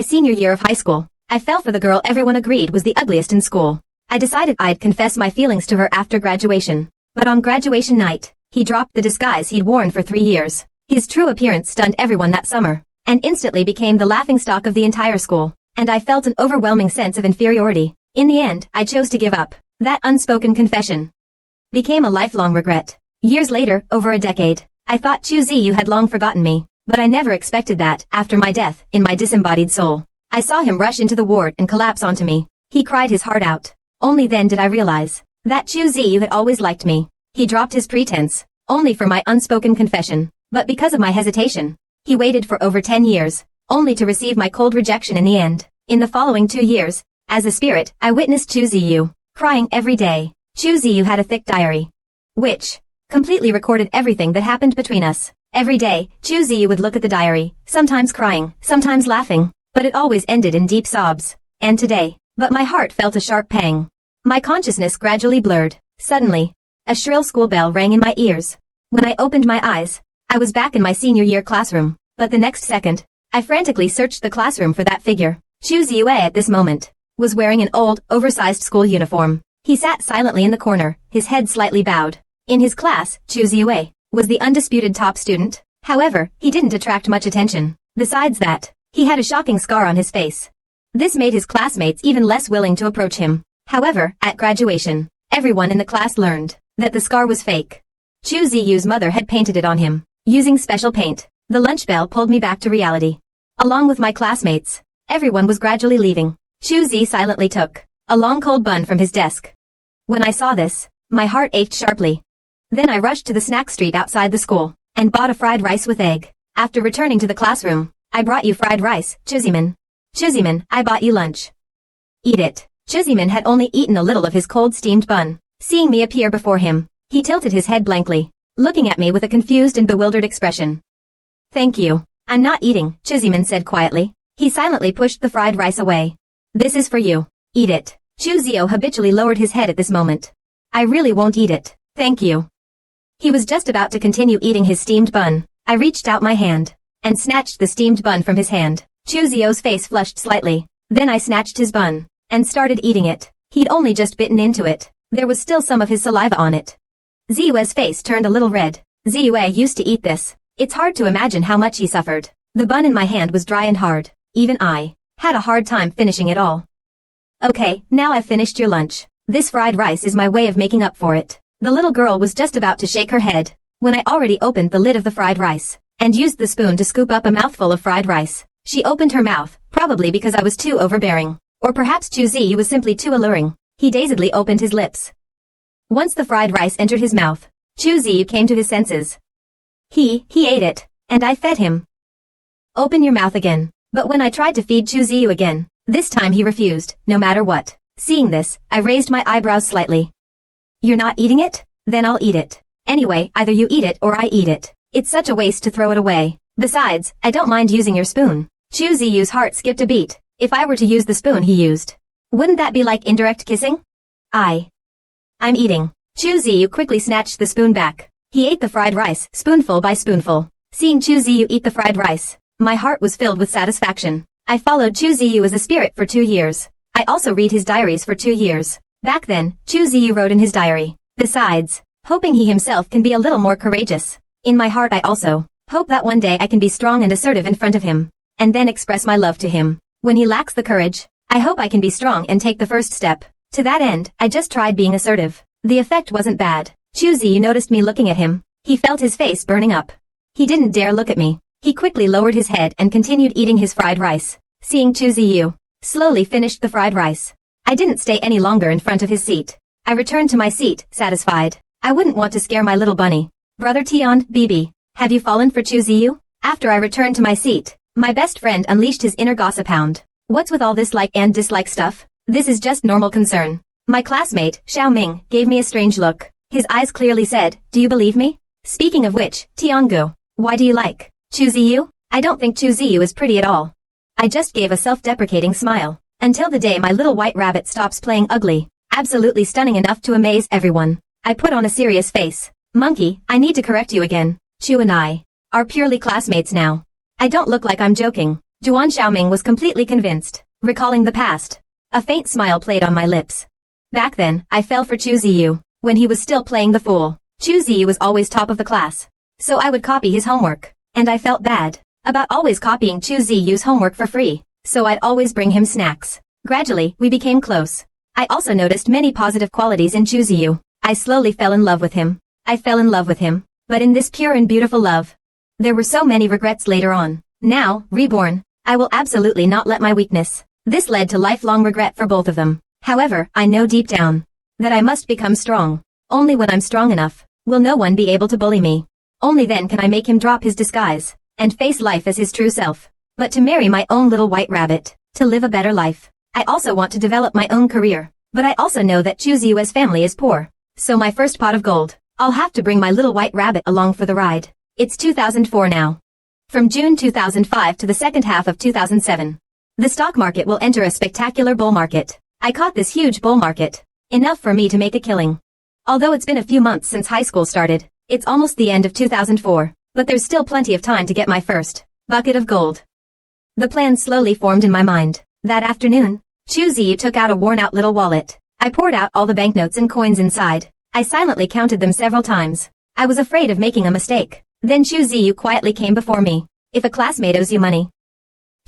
my senior year of high school, I fell for the girl everyone agreed was the ugliest in school. I decided I'd confess my feelings to her after graduation. But on graduation night, he dropped the disguise he'd worn for 3 years. His true appearance stunned everyone that summer, and instantly became the laughingstock of the entire school, and I felt an overwhelming sense of inferiority. In the end, I chose to give up. That unspoken confession became a lifelong regret. Years later, over a decade, I thought Chu Ziyu had long forgotten me, but I never expected that, after my death, in my disembodied soul. I saw him rush into the ward and collapse onto me. He cried his heart out. Only then did I realize that Chu Ziyu had always liked me. He dropped his pretense, only for my unspoken confession. But because of my hesitation, he waited for over 10 years, only to receive my cold rejection in the end. In the following 2 years, as a spirit, I witnessed Chu Ziyu crying every day. Chu Ziyu had a thick diary, which completely recorded everything that happened between us. Every day, Chu Ziyu would look at the diary, sometimes crying, sometimes laughing, but it always ended in deep sobs. And today, but my heart felt a sharp pang. My consciousness gradually blurred. Suddenly, a shrill school bell rang in my ears. When I opened my eyes, I was back in my senior year classroom, but the next second, I frantically searched the classroom for that figure. Chu Ziyu at this moment was wearing an old, oversized school uniform. He sat silently in the corner, his head slightly bowed. In his class, Chu Ziyu was the undisputed top student. However, he didn't attract much attention. Besides that, he had a shocking scar on his face. This made his classmates even less willing to approach him. However, at graduation, everyone in the class learned that the scar was fake. Chu Ziyu's mother had painted it on him, using special paint. The lunch bell pulled me back to reality. Along with my classmates, everyone was gradually leaving. Chu Ziyu silently took a long cold bun from his desk. When I saw this, my heart ached sharply. Then I rushed to the snack street outside the school, and bought a fried rice with egg. After returning to the classroom, I brought you fried rice, Chuziman. Chuziman, I bought you lunch. Eat it. Chuziman had only eaten a little of his cold steamed bun. Seeing me appear before him, he tilted his head blankly, looking at me with a confused and bewildered expression. Thank you. I'm not eating, Chuziman said quietly. He silently pushed the fried rice away. This is for you. Eat it. Chu Ziyu habitually lowered his head at this moment. I really won't eat it. Thank you. He was just about to continue eating his steamed bun. I reached out my hand and snatched the steamed bun from his hand. Chu Ziyu's face flushed slightly. Then I snatched his bun and started eating it. He'd only just bitten into it. There was still some of his saliva on it. Ziyu's face turned a little red. Ziyu used to eat this. It's hard to imagine how much he suffered. The bun in my hand was dry and hard. Even I had a hard time finishing it all. Okay, now I've finished your lunch. This fried rice is my way of making up for it. The little girl was just about to shake her head when I already opened the lid of the fried rice and used the spoon to scoop up a mouthful of fried rice. She opened her mouth, probably because I was too overbearing. Or perhaps Chu Ziyu was simply too alluring. He dazedly opened his lips. Once the fried rice entered his mouth, Chu Ziyu came to his senses. He ate it, and I fed him. Open your mouth again. But when I tried to feed Chu Ziyu again, this time he refused, no matter what. Seeing this, I raised my eyebrows slightly. You're not eating it? Then I'll eat it. Anyway, either you eat it or I eat it. It's such a waste to throw it away. Besides, I don't mind using your spoon. Chu Ziyu's heart skipped a beat. If I were to use the spoon he used, wouldn't that be like indirect kissing? I'm eating. Chu Ziyu quickly snatched the spoon back. He ate the fried rice, spoonful by spoonful. Seeing Chu Ziyu eat the fried rice, my heart was filled with satisfaction. I followed Chu Ziyu as a spirit for 2 years. I also read his diaries for 2 years. Back then, Chu Ziyu wrote in his diary. Besides, hoping he himself can be a little more courageous. In my heart I also hope that one day I can be strong and assertive in front of him, and then express my love to him. When he lacks the courage, I hope I can be strong and take the first step. To that end, I just tried being assertive. The effect wasn't bad. Chu Ziyu noticed me looking at him. He felt his face burning up. He didn't dare look at me. He quickly lowered his head and continued eating his fried rice. Seeing Chu Ziyu slowly finished the fried rice, I didn't stay any longer in front of his seat. I returned to my seat, satisfied. I wouldn't want to scare my little bunny. Brother Tian, Bibi, have you fallen for Chu Ziyu? After I returned to my seat, my best friend unleashed his inner gossip hound. What's with all this like and dislike stuff? This is just normal concern. My classmate, Xiao Ming, gave me a strange look. His eyes clearly said, do you believe me? Speaking of which, Tiangu, why do you like Chu Ziyu? I don't think Chu Ziyu is pretty at all. I just gave a self-deprecating smile. Until the day my little white rabbit stops playing ugly, absolutely stunning enough to amaze everyone. I put on a serious face. Monkey, I need to correct you again. Chu and I are purely classmates now. I don't look like I'm joking. Duan Xiaoming was completely convinced, recalling the past. A faint smile played on my lips. Back then, I fell for Chu Ziyu, when he was still playing the fool. Chu Ziyu was always top of the class, so I would copy his homework, and I felt bad about always copying Chu Ziyu's homework for free, so I'd always bring him snacks. Gradually, we became close. I also noticed many positive qualities in Chu Ziyu. I slowly fell in love with him. I fell in love with him, but in this pure and beautiful love, there were so many regrets later on. Now, reborn, I will absolutely not let my weakness. This led to lifelong regret for both of them. However, I know deep down that I must become strong. Only when I'm strong enough will no one be able to bully me. Only then can I make him drop his disguise and face life as his true self. But to marry my own little white rabbit, to live a better life. I also want to develop my own career, but I also know that Chu Ziyu's family is poor. So my first pot of gold, I'll have to bring my little white rabbit along for the ride. It's 2004 now. From June 2005 to the second half of 2007. The stock market will enter a spectacular bull market. I caught this huge bull market. Enough for me to make a killing. Although it's been a few months since high school started, it's almost the end of 2004, but there's still plenty of time to get my first bucket of gold. The plan slowly formed in my mind. That afternoon, Chu Ziyu took out a worn-out little wallet. I poured out all the banknotes and coins inside. I silently counted them several times. I was afraid of making a mistake. Then Chu Ziyu quietly came before me. If a classmate owes you money.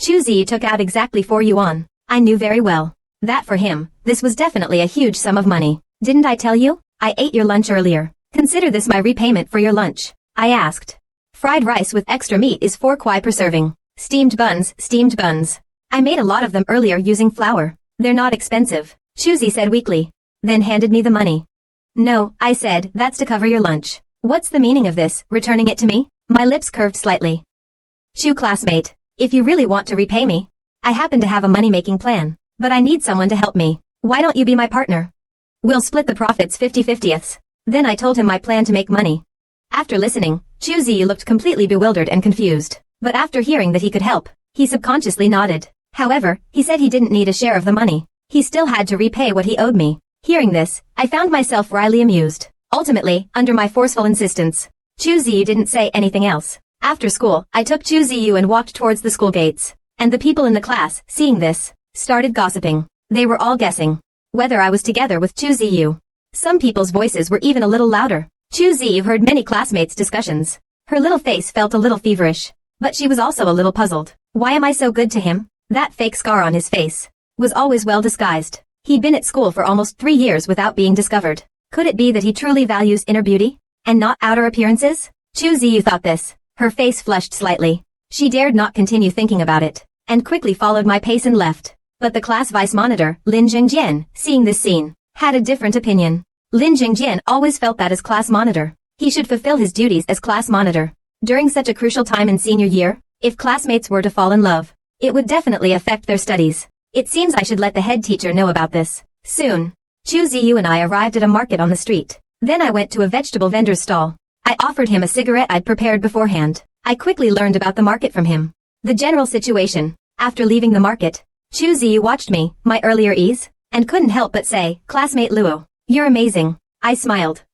Chu Ziyu took out exactly 4 yuan. I knew very well that for him, this was definitely a huge sum of money. Didn't I tell you? I ate your lunch earlier. Consider this my repayment for your lunch. I asked. Fried rice with extra meat is 4 kwai per serving. Steamed buns, steamed buns. I made a lot of them earlier using flour. They're not expensive, Chu Ziyu said weakly. Then handed me the money. No, I said, that's to cover your lunch. What's the meaning of this, returning it to me? My lips curved slightly. Chu classmate, if you really want to repay me, I happen to have a money-making plan, but I need someone to help me. Why don't you be my partner? We'll split the profits 50-50ths. Then I told him my plan to make money. After listening, Chu Ziyu looked completely bewildered and confused, but after hearing that he could help, he subconsciously nodded. However, he said he didn't need a share of the money. He still had to repay what he owed me. Hearing this, I found myself wryly amused. Ultimately, under my forceful insistence, Chu Ziyu didn't say anything else. After school, I took Chu Ziyu and walked towards the school gates. And the people in the class, seeing this, started gossiping. They were all guessing whether I was together with Chu Ziyu. Some people's voices were even a little louder. Chu Ziyu heard many classmates' discussions. Her little face felt a little feverish, but she was also a little puzzled. Why am I so good to him? That fake scar on his face was always well disguised. He'd been at school for almost 3 years without being discovered. Could it be that he truly values inner beauty and not outer appearances? Chu Ziyu thought this. Her face flushed slightly. She dared not continue thinking about it, and quickly followed my pace and left. But the class vice monitor, Lin Jingjian, seeing this scene, had a different opinion. Lin Jingjian always felt that as class monitor, he should fulfill his duties as class monitor. During such a crucial time in senior year, if classmates were to fall in love, it would definitely affect their studies. It seems I should let the head teacher know about this. Soon, Chu Ziyu and I arrived at a market on the street. Then I went to a vegetable vendor's stall. I offered him a cigarette I'd prepared beforehand. I quickly learned about the market from him. The general situation. After leaving the market, Chu Ziyu watched me, my earlier ease, and couldn't help but say, Classmate Luo, you're amazing. I smiled.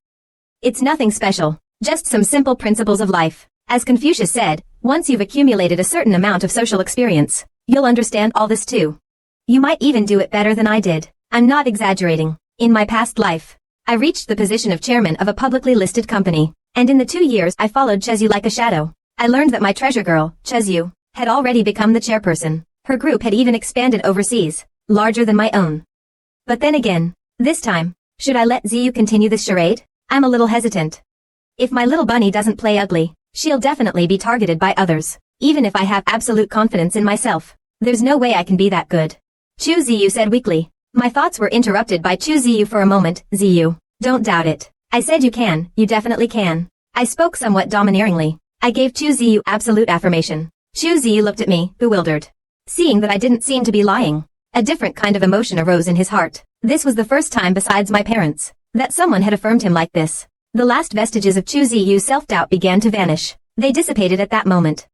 It's nothing special, just some simple principles of life. As Confucius said, once you've accumulated a certain amount of social experience, you'll understand all this too. You might even do it better than I did. I'm not exaggerating. In my past life, I reached the position of chairman of a publicly listed company, and in the 2 years I followed Chezu like a shadow. I learned that my treasure girl, Chezu, had already become the chairperson. Her group had even expanded overseas, larger than my own. But then again, this time, should I let Ziyu continue this charade? I'm a little hesitant. If my little bunny doesn't play ugly, she'll definitely be targeted by others. Even if I have absolute confidence in myself, there's no way I can be that good. Chu Ziyu said weakly. My thoughts were interrupted by Chu Ziyu for a moment. Ziyu, don't doubt it. I said you can, you definitely can. I spoke somewhat domineeringly. I gave Chu Ziyu absolute affirmation. Chu Ziyu looked at me, bewildered. Seeing that I didn't seem to be lying, a different kind of emotion arose in his heart. This was the first time besides my parents that someone had affirmed him like this. The last vestiges of Chu Ziyu's self-doubt began to vanish. They dissipated at that moment.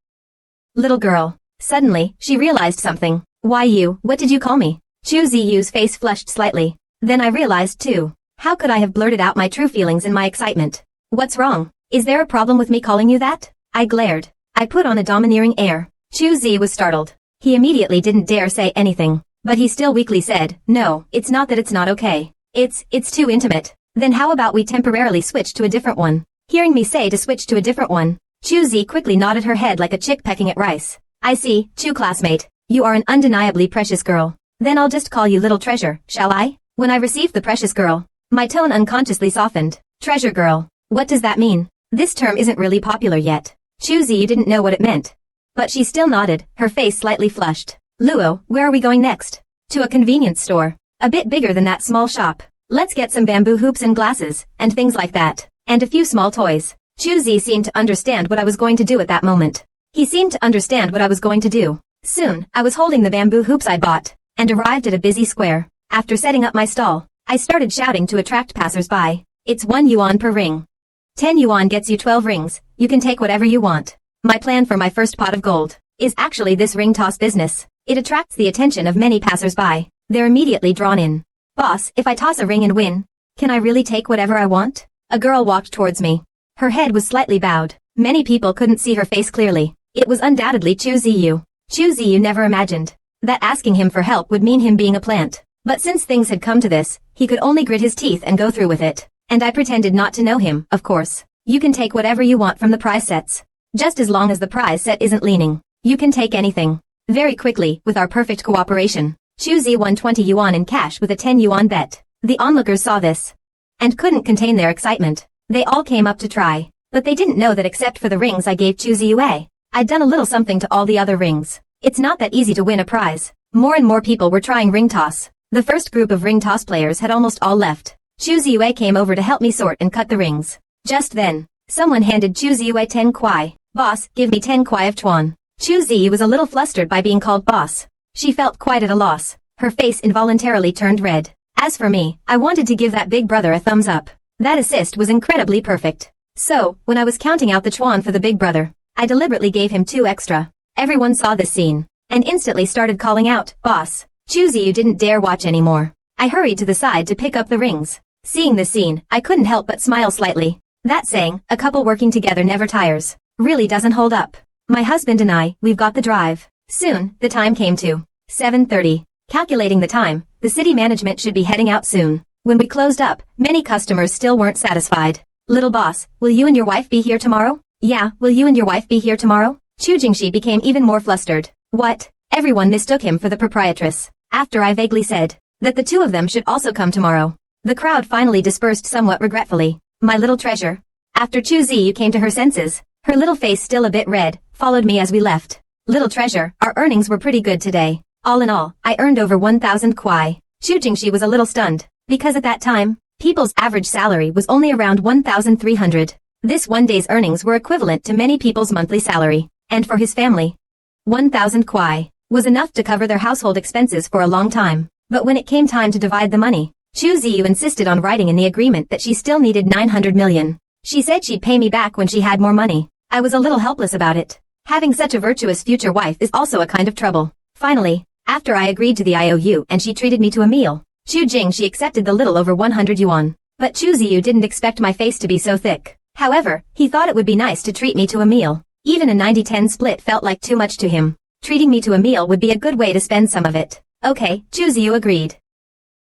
Little girl. Suddenly, she realized something. Why you, what did you call me? Chu Ziyu's face flushed slightly. Then I realized too. How could I have blurted out my true feelings in my excitement? What's wrong? Is there a problem with me calling you that? I glared. I put on a domineering air. Chu Ziyu was startled. He immediately didn't dare say anything, but he still weakly said, "No, it's not that it's not okay. It's too intimate." "Then how about we temporarily switch to a different one?" Hearing me say to switch to a different one, Chuzi quickly nodded her head like a chick pecking at rice. "I see, Chu classmate. You are an undeniably precious girl. Then I'll just call you Little Treasure, shall I?" When I received the precious girl, my tone unconsciously softened. Treasure girl. What does that mean? This term isn't really popular yet. Chuzi didn't know what it meant. But she still nodded, her face slightly flushed. "Luo, where are we going next?" "To a convenience store. A bit bigger than that small shop. Let's get some bamboo hoops and glasses, and things like that. And a few small toys." Chuzi seemed to understand what I was going to do at that moment. He seemed to understand what I was going to do. Soon, I was holding the bamboo hoops I bought, and arrived at a busy square. After setting up my stall, I started shouting to attract passers-by. "It's 1 yuan per ring. 10 yuan gets you 12 rings, you can take whatever you want. My plan for my first pot of gold is actually this ring toss business. It attracts the attention of many passers-by. They're immediately drawn in. Boss, if I toss a ring and win, can I really take whatever I want?" A girl walked towards me. Her head was slightly bowed. Many people couldn't see her face clearly. It was undoubtedly Chu Ziyu. Chu Ziyu never imagined that asking him for help would mean him being a plant. But since things had come to this, he could only grit his teeth and go through with it. And I pretended not to know him, of course. "You can take whatever you want from the prize sets. Just as long as the prize set isn't leaning, you can take anything." Very quickly, with our perfect cooperation, Chu Zi won 20 yuan in cash with a 10 yuan bet. The onlookers saw this and couldn't contain their excitement. They all came up to try, but they didn't know that except for the rings I gave Chu Ziyu, I'd done a little something to all the other rings. It's not that easy to win a prize. More and more people were trying ring toss. The first group of ring toss players had almost all left. Chu Ziyu came over to help me sort and cut the rings. Just then, someone handed Chu Ziyu 10 kuai. "Boss, give me 10 kuai of chuan." Chu Ziyu was a little flustered by being called boss. She felt quite at a loss. Her face involuntarily turned red. As for me, I wanted to give that big brother a thumbs up. That assist was incredibly perfect. So, when I was counting out the chuan for the big brother, I deliberately gave him 2 extra. Everyone saw this scene and instantly started calling out, "Boss." Chu Ziyu didn't dare watch anymore. I hurried to the side to pick up the rings. Seeing this scene, I couldn't help but smile slightly. That saying, "A couple working together never tires," really doesn't hold up. My husband and I, we've got the drive. Soon, the time came to 7:30. Calculating the time, the city management should be heading out soon. When we closed up, many customers still weren't satisfied. "Little boss, will you and your wife be here tomorrow?" "Yeah, will you and your wife be here tomorrow?" Chu Jingxi became even more flustered. What? Everyone mistook him for the proprietress. After I vaguely said that the two of them should also come tomorrow, the crowd finally dispersed somewhat regretfully. My little treasure. After Chu Ziyu came to her senses, her little face still a bit red, followed me as we left. Little treasure, our earnings were pretty good today. All in all, I earned over 1,000 kuai. Chu Jingxi was a little stunned, because at that time, people's average salary was only around 1,300. This one day's earnings were equivalent to many people's monthly salary, and for his family, 1,000 kuai was enough to cover their household expenses for a long time. But when it came time to divide the money, Chu Ziyu insisted on writing in the agreement that she still needed 900 million. She said she'd pay me back when she had more money. I was a little helpless about it. Having such a virtuous future wife is also a kind of trouble. Finally, after I agreed to the IOU and she treated me to a meal, Chu Jing she accepted the little over 100 yuan. But Chu Ziyu didn't expect my face to be so thick. However, he thought it would be nice to treat me to a meal. Even a 90-10 split felt like too much to him. Treating me to a meal would be a good way to spend some of it. Okay, Chu Ziyu agreed.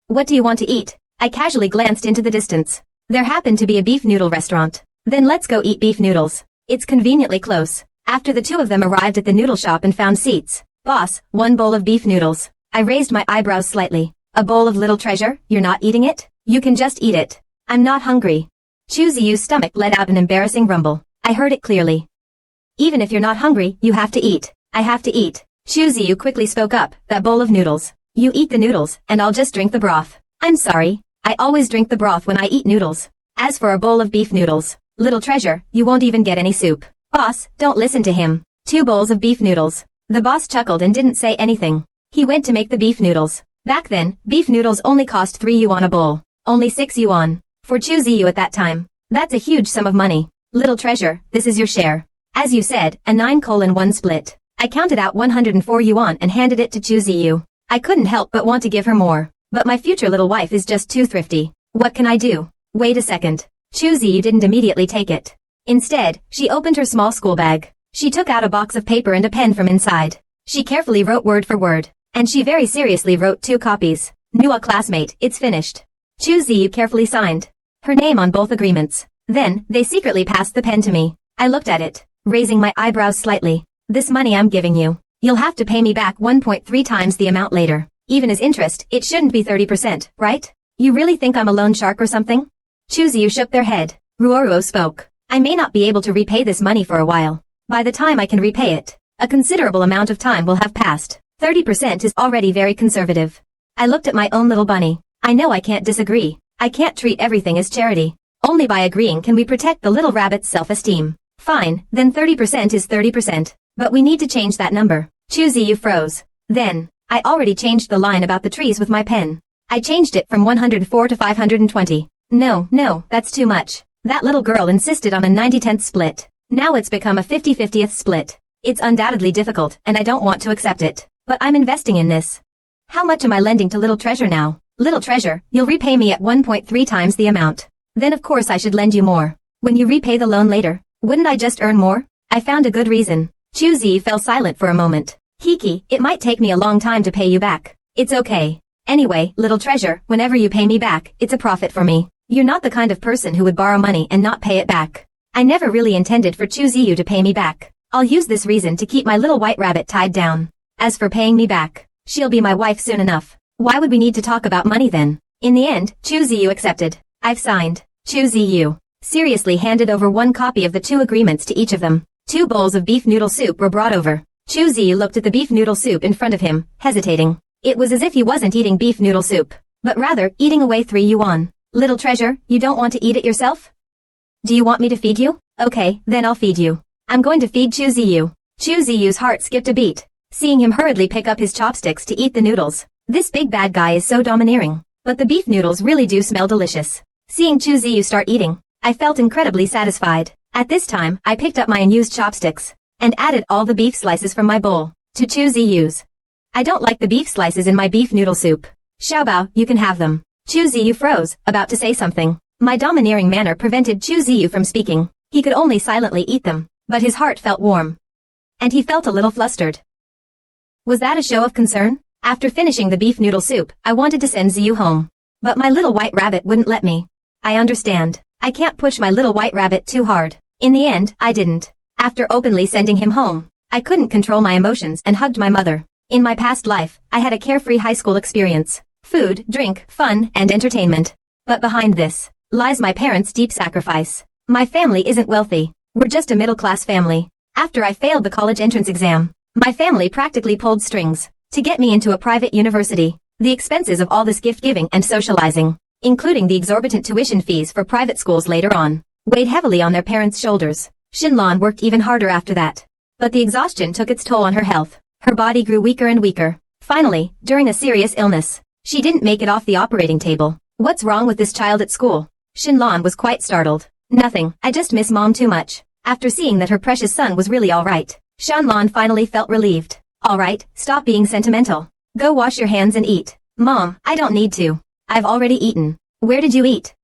"What do you want to eat?" I casually glanced into the distance. There happened to be a beef noodle restaurant. "Then let's go eat beef noodles. It's conveniently close." After the two of them arrived at the noodle shop and found seats, "Boss, 1 bowl of beef noodles." I raised my eyebrows slightly. "A bowl of little treasure? You're not eating it? You can just eat it." "I'm not hungry." Chu Ziyu's stomach let out an embarrassing rumble. I heard it clearly. "Even if you're not hungry, you have to eat." "I have to eat." Chu Ziyu quickly spoke up, "That bowl of noodles. You eat the noodles, and I'll just drink the broth." "I'm sorry. I always drink the broth when I eat noodles. As for a bowl of beef noodles, little treasure, you won't even get any soup." "Boss, don't listen to him." 2 bowls of beef noodles. The boss chuckled and didn't say anything. He went to make the beef noodles. Back then, beef noodles only cost 3 yuan a bowl. Only 6 yuan. For Chu Ziyu at that time, that's a huge sum of money. "Little treasure, this is your share. As you said, a 9:1 split." I counted out 104 yuan and handed it to Chu Ziyu. I couldn't help but want to give her more. But my future little wife is just too thrifty. What can I do? Wait a second. Chu Ziyu didn't immediately take it. Instead, she opened her small school bag. She took out a box of paper and a pen from inside. She carefully wrote word for word, and she very seriously wrote 2 copies. New classmate, it's finished. Chu Ziyu carefully signed her name on both agreements. Then, they secretly passed the pen to me. I looked at it, raising my eyebrows slightly. This money I'm giving you, you'll have to pay me back 1.3 times the amount later. Even as interest, it shouldn't be 30%, right? You really think I'm a loan shark or something? Chu Ziyu shook their head. Ruoruo spoke. I may not be able to repay this money for a while. By the time I can repay it, a considerable amount of time will have passed. 30% is already very conservative. I looked at my own little bunny. I know I can't disagree. I can't treat everything as charity. Only by agreeing can we protect the little rabbit's self-esteem. Fine, then 30% is 30%. But we need to change that number. Chu Ziyu froze. Then, I already changed the line about the trees with my pen. I changed it from 104 to 520. No, that's too much. That little girl insisted on a 90/10th split. Now it's become a 50/50th split. It's undoubtedly difficult, and I don't want to accept it. But I'm investing in this. How much am I lending to Little Treasure now? Little Treasure, you'll repay me at 1.3 times the amount. Then of course I should lend you more. When you repay the loan later, wouldn't I just earn more? I found a good reason. Chu Zi fell silent for a moment. Kiki, it might take me a long time to pay you back. It's okay. Anyway, Little Treasure, whenever you pay me back, it's a profit for me. You're not the kind of person who would borrow money and not pay it back. I never really intended for Chu Ziyu to pay me back. I'll use this reason to keep my little white rabbit tied down. As for paying me back, she'll be my wife soon enough. Why would we need to talk about money then? In the end, Chu Ziyu accepted. I've signed. Chu Ziyu seriously handed over 1 copy of the 2 agreements to each of them. 2 bowls of beef noodle soup were brought over. Chu Ziyu looked at the beef noodle soup in front of him, hesitating. It was as if he wasn't eating beef noodle soup, but rather eating away 3 yuan. Little Treasure, you don't want to eat it yourself? Do you want me to feed you? Okay, then I'll feed you. I'm going to feed Chu Ziyu. Chu Ziyu's heart skipped a beat, seeing him hurriedly pick up his chopsticks to eat the noodles. This big bad guy is so domineering, but the beef noodles really do smell delicious. Seeing Chu Ziyu start eating, I felt incredibly satisfied. At this time, I picked up my unused chopsticks, and added all the beef slices from my bowl to Chu Ziyu's. I don't like the beef slices in my beef noodle soup. Xiaobao, you can have them. Chu Ziyu froze, about to say something. My domineering manner prevented Chu Ziyu from speaking. He could only silently eat them, but his heart felt warm. And he felt a little flustered. Was that a show of concern? After finishing the beef noodle soup, I wanted to send Ziyu home. But my little white rabbit wouldn't let me. I understand. I can't push my little white rabbit too hard. In the end, I didn't. After openly sending him home, I couldn't control my emotions and hugged my mother. In my past life, I had a carefree high school experience. Food, drink, fun, and entertainment. But behind this, lies my parents' deep sacrifice. My family isn't wealthy. We're just a middle-class family. After I failed the college entrance exam, my family practically pulled strings to get me into a private university. The expenses of all this gift-giving and socializing, including the exorbitant tuition fees for private schools later on, weighed heavily on their parents' shoulders. Shinlan worked even harder after that. But the exhaustion took its toll on her health. Her body grew weaker and weaker. Finally, during a serious illness, she didn't make it off the operating table. What's wrong with this child at school? Shinlan was quite startled. Nothing, I just miss mom too much. After seeing that her precious son was really alright, Shinlan finally felt relieved. Alright, stop being sentimental. Go wash your hands and eat. Mom, I don't need to. I've already eaten. Where did you eat?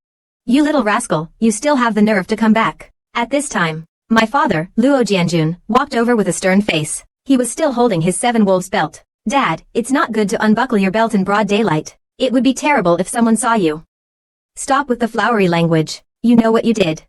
You little rascal, you still have the nerve to come back. At this time, my father, Luo Jianjun, walked over with a stern face. He was still holding his 7 wolves belt. Dad, it's not good to unbuckle your belt in broad daylight. It would be terrible if someone saw you. Stop with the flowery language. You know what you did.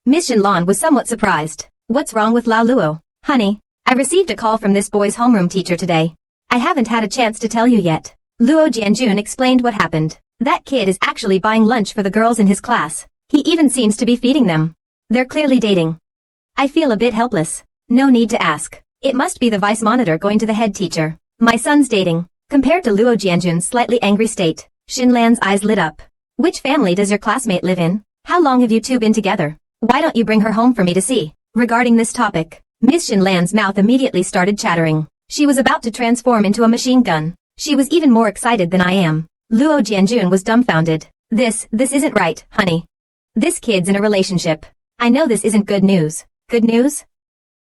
Miss Shinlan was somewhat surprised. What's wrong with Lao Luo? Honey, I received a call from this boy's homeroom teacher today. I haven't had a chance to tell you yet. Luo Jianjun explained what happened. That kid is actually buying lunch for the girls in his class. He even seems to be feeding them. They're clearly dating. I feel a bit helpless. No need to ask. It must be the vice monitor going to the head teacher. My son's dating. Compared to Luo Jianjun's slightly angry state, Shinlan's eyes lit up. Which family does your classmate live in? How long have you 2 been together? Why don't you bring her home for me to see? Regarding this topic, Miss Shinlan's mouth immediately started chattering. She was about to transform into a machine gun. She was even more excited than I am. Luo Jianjun was dumbfounded. This isn't right, honey. This kid's in a relationship. I know this isn't good news. Good news?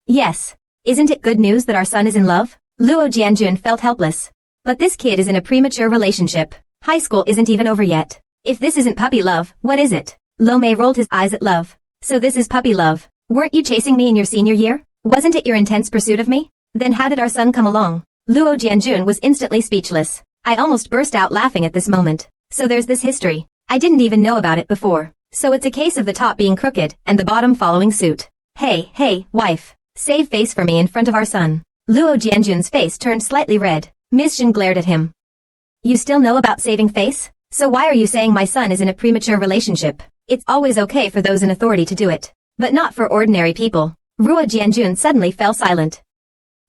Yes. Isn't it good news that our son is in love? Luo Jianjun felt helpless. But this kid is in a premature relationship. High school isn't even over yet. If this isn't puppy love, what is it? Lo Mei rolled his eyes at love. So this is puppy love. Weren't you chasing me in your senior year? Wasn't it your intense pursuit of me? Then how did our son come along? Luo Jianjun was instantly speechless. I almost burst out laughing at this moment. So there's this history. I didn't even know about it before. So it's a case of the top being crooked and the bottom following suit. Hey, wife. Save face for me in front of our son. Luo Jianjun's face turned slightly red. Ms. Shen glared at him. You still know about saving face? So why are you saying my son is in a premature relationship? It's always okay for those in authority to do it, but not for ordinary people. Luo Jianjun suddenly fell silent.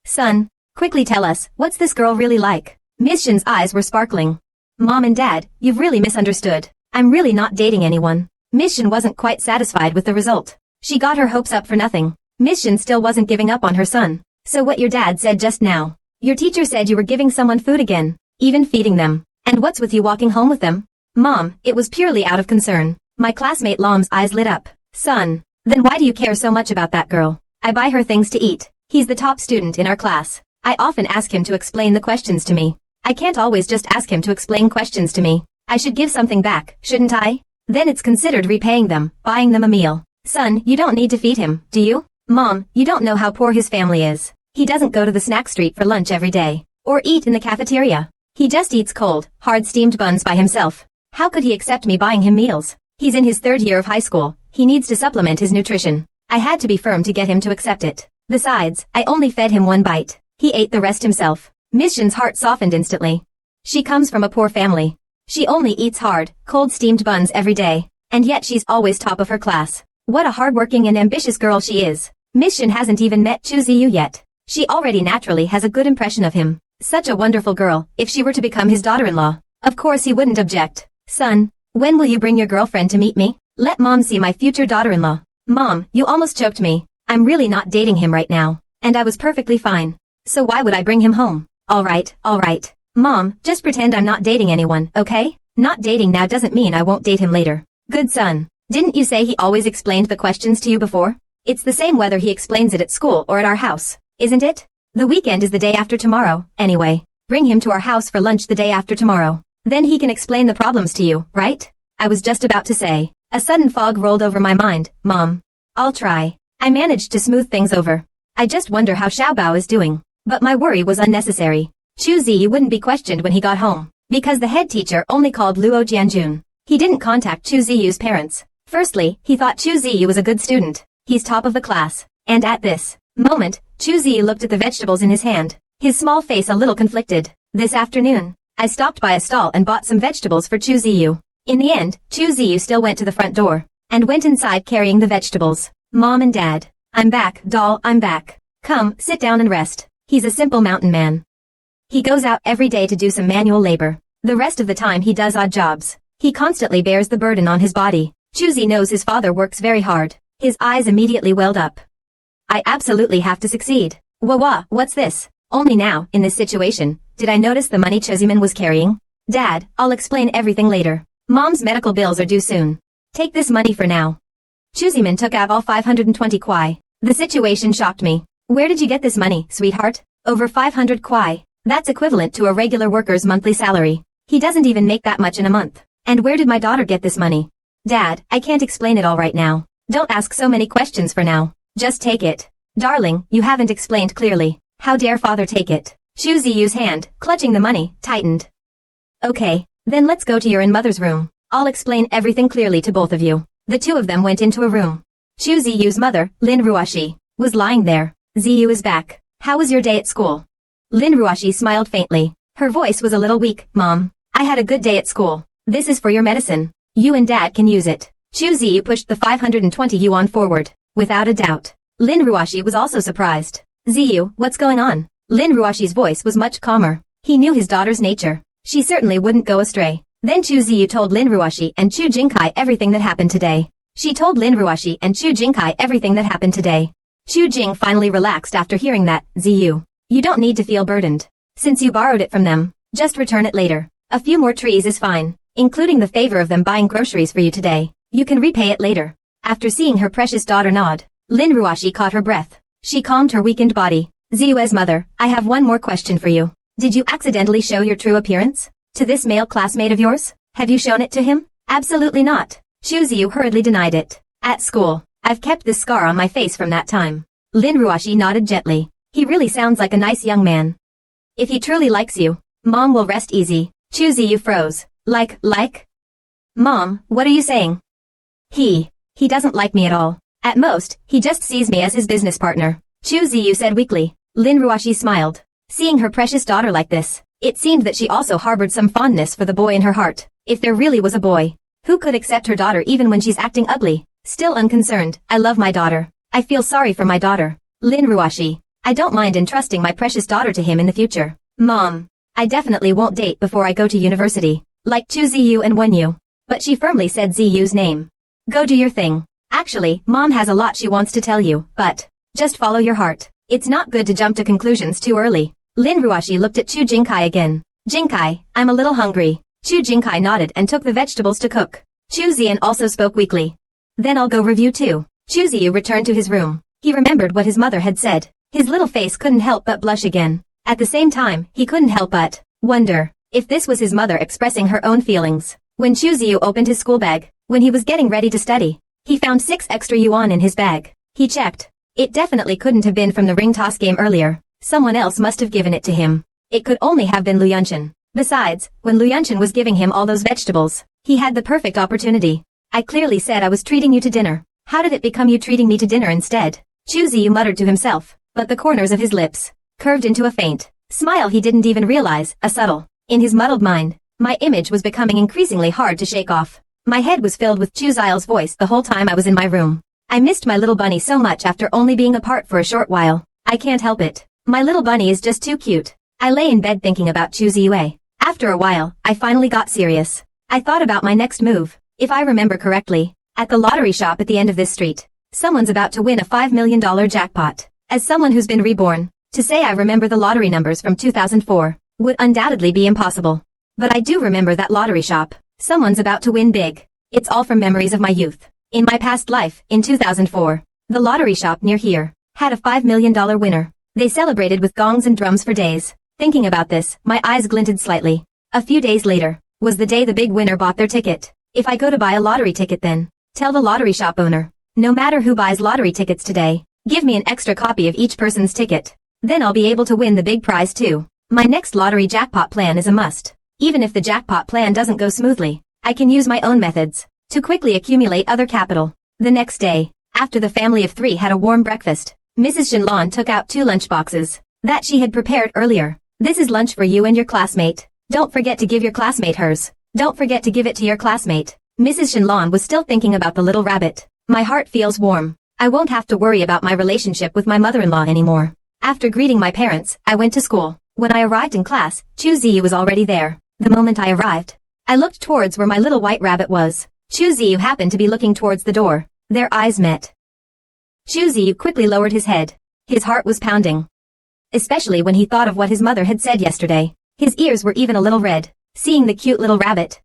Son, quickly tell us, what's this girl really like? Ms. Shen's eyes were sparkling. Mom and Dad, you've really misunderstood. I'm really not dating anyone. Ms. Shen wasn't quite satisfied with the result. She got her hopes up for nothing. Ms. Shen still wasn't giving up on her son. So what your dad said just now. Your teacher said you were giving someone food again, even feeding them. And what's with you walking home with them? Mom, it was purely out of concern. My classmate Lam's eyes lit up. Son, then why do you care so much about that girl? I buy her things to eat. He's the top student in our class. I often ask him to explain the questions to me. I can't always just ask him to explain questions to me. I should give something back, shouldn't I? Then it's considered repaying them, buying them a meal. Son, you don't need to feed him, do you? Mom, you don't know how poor his family is. He doesn't go to the snack street for lunch every day, or eat in the cafeteria. He just eats cold, hard steamed buns by himself. How could he accept me buying him meals? He's in his 3rd year of high school. He needs to supplement his nutrition. I had to be firm to get him to accept it. Besides, I only fed him 1 bite. He ate the rest himself. Ms. Shen's heart softened instantly. She comes from a poor family. She only eats hard, cold steamed buns every day, and yet she's always top of her class. What a hardworking and ambitious girl she is. Ms. Shen hasn't even met Chu Ziyu yet. She already naturally has a good impression of him. Such a wonderful girl. If she were to become his daughter-in-law, of course he wouldn't object. Son, when will you bring your girlfriend to meet me? Let Mom see my future daughter-in-law. Mom, you almost choked me. I'm really not dating him right now, and I was perfectly fine. So why would I bring him home? Alright. Mom, just pretend I'm not dating anyone, okay? Not dating now doesn't mean I won't date him later. Good son. Didn't you say he always explained the questions to you before? It's the same whether he explains it at school or at our house, isn't it? The weekend is the day after tomorrow, anyway. Bring him to our house for lunch the day after tomorrow. Then he can explain the problems to you, right? I was just about to say. A sudden fog rolled over my mind. Mom. I'll try. I managed to smooth things over. I just wonder how Xiaobao is doing. But my worry was unnecessary. Chu Ziyu wouldn't be questioned when he got home, because the head teacher only called Luo Jianjun. He didn't contact Chu Ziyu's parents. Firstly, he thought Chu Ziyu was a good student. He's top of the class. And at this moment, Chu Ziyu looked at the vegetables in his hand, his small face a little conflicted. This afternoon, I stopped by a stall and bought some vegetables for Chu Ziyu. In the end, Chu Ziyu still went to the front door, and went inside carrying the vegetables. Mom and Dad. I'm back, doll, I'm back. Come, sit down and rest. He's a simple mountain man. He goes out every day to do some manual labor. The rest of the time he does odd jobs. He constantly bears the burden on his body. Chu Ziyu knows his father works very hard. His eyes immediately welled up. I absolutely have to succeed. What's this? Only now, in this situation, did I notice the money Chuziman was carrying. Dad, I'll explain everything later. Mom's medical bills are due soon. Take this money for now. Chuziman took out all 520 kwai. The situation shocked me. Where did you get this money, sweetheart? Over 500 kwai. That's equivalent to a regular worker's monthly salary. He doesn't even make that much in a month. And where did my daughter get this money? Dad, I can't explain it all right now. Don't ask so many questions for now. Just take it. Darling, you haven't explained clearly. How dare father take it? Chu Ziyu's hand, clutching the money, tightened. Okay, then let's go to your and mother's room. I'll explain everything clearly to both of you. The two of them went into a room. Chu Ziyu's mother, Lin Ruoshi, was lying there. Ziyu is back. How was your day at school? Lin Ruoshi smiled faintly. Her voice was a little weak. Mom, I had a good day at school. This is for your medicine. You and Dad can use it. Chu Ziyu pushed the 520 yuan forward. Without a doubt. Lin Ruoshi was also surprised. Ziyu, what's going on? Lin Ruoshi's voice was much calmer. He knew his daughter's nature. She certainly wouldn't go astray. Then Chu Ziyu told Lin Ruoshi and Chu Jingkai everything that happened today. She told Lin Ruoshi and Chu Jingkai everything that happened today. Chu Jing finally relaxed after hearing that. Ziyu, you don't need to feel burdened. Since you borrowed it from them, just return it later. A few more trees is fine, including the favor of them buying groceries for you today. You can repay it later. After seeing her precious daughter nod, Lin Ruoshi caught her breath. She calmed her weakened body. Ziyu's mother, I have one more question for you. Did you accidentally show your true appearance to this male classmate of yours? Have you shown it to him? Absolutely not. Chu Ziyu hurriedly denied it. At school, I've kept this scar on my face from that time. Lin Ruoshi nodded gently. He really sounds like a nice young man. If he truly likes you, Mom will rest easy. Chu Ziyu froze. Like? Mom, what are you saying? He doesn't like me at all. At most, he just sees me as his business partner. Chu Ziyu said weakly. Lin Ruoxi smiled. Seeing her precious daughter like this, it seemed that she also harbored some fondness for the boy in her heart. If there really was a boy, who could accept her daughter even when she's acting ugly? Still unconcerned, I love my daughter. I feel sorry for my daughter. Lin Ruoxi. I don't mind entrusting my precious daughter to him in the future. Mom, I definitely won't date before I go to university. Like Chu Ziyu and Wenyu. But she firmly said Ziyu's name. Go do your thing. Actually, Mom has a lot she wants to tell you, but just follow your heart. It's not good to jump to conclusions too early. Lin Ruoxi looked at Chu Jingkai again. Jingkai, I'm a little hungry. Chu Jingkai nodded and took the vegetables to cook. Chu Ziyan also spoke weakly. Then I'll go review too. Chu Ziyu returned to his room. He remembered what his mother had said. His little face couldn't help but blush again. At the same time, he couldn't help but wonder if this was his mother expressing her own feelings. When Chu Ziyu opened his school bag, when he was getting ready to study, he found 6 extra yuan in his bag. He checked. It definitely couldn't have been from the ring toss game earlier. Someone else must have given it to him. It could only have been Lu Yunshin. Besides, when Lu Yunshin was giving him all those vegetables, he had the perfect opportunity. I clearly said I was treating you to dinner. How did it become you treating me to dinner instead? Chu Ziyu muttered to himself, but the corners of his lips curved into a faint smile he didn't even realize, a subtle. In his muddled mind, my image was becoming increasingly hard to shake off. My head was filled with Chu Zile's voice the whole time I was in my room. I missed my little bunny so much after only being apart for a short while. I can't help it. My little bunny is just too cute. I lay in bed thinking about Chu Ziyue. After a while, I finally got serious. I thought about my next move. If I remember correctly, at the lottery shop at the end of this street, someone's about to win a $5 million jackpot. As someone who's been reborn, to say I remember the lottery numbers from 2004 would undoubtedly be impossible. But I do remember that lottery shop. Someone's about to win big. It's all from memories of my youth. In my past life, in 2004, the lottery shop near here had a $5 million winner. They celebrated with gongs and drums for days. Thinking about this, my eyes glinted slightly. A few days later was the day the big winner bought their ticket. If I go to buy a lottery ticket then, tell the lottery shop owner, no matter who buys lottery tickets today, give me an extra copy of each person's ticket. Then I'll be able to win the big prize too. My next lottery jackpot plan is a must. Even if the jackpot plan doesn't go smoothly, I can use my own methods to quickly accumulate other capital. The next day, after the family of 3 had a warm breakfast, Mrs. Shinlon took out 2 lunch boxes that she had prepared earlier. This is lunch for you and your classmate. Don't forget to give your classmate hers. Don't forget to give it to your classmate. Mrs. Shinlon was still thinking about the little rabbit. My heart feels warm. I won't have to worry about my relationship with my mother-in-law anymore. After greeting my parents, I went to school. When I arrived in class, Chu Ziyu was already there. The moment I arrived, I looked towards where my little white rabbit was. Chu Ziyu happened to be looking towards the door. Their eyes met. Chu Ziyu quickly lowered his head. His heart was pounding. Especially when he thought of what his mother had said yesterday. His ears were even a little red, seeing the cute little rabbit.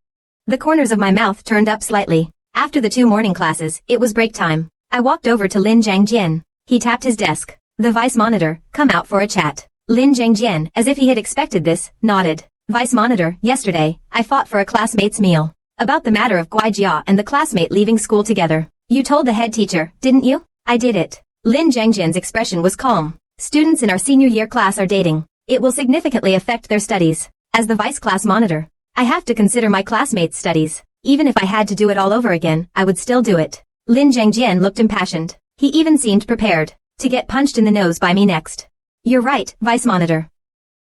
The corners of my mouth turned up slightly. After the 2 morning classes, it was break time. I walked over to Lin Zhangjian. He tapped his desk. The vice monitor, come out for a chat. Lin Zhangjian, as if he had expected this, nodded. Vice monitor, yesterday, I fought for a classmate's meal. About the matter of Guai Jia and the classmate leaving school together. You told the head teacher, didn't you? I did it. Lin Zhangjian's expression was calm. Students in our senior year class are dating. It will significantly affect their studies. As the vice class monitor, I have to consider my classmates' studies. Even if I had to do it all over again, I would still do it. Lin Zhangjian looked impassioned. He even seemed prepared to get punched in the nose by me next. You're right, vice monitor.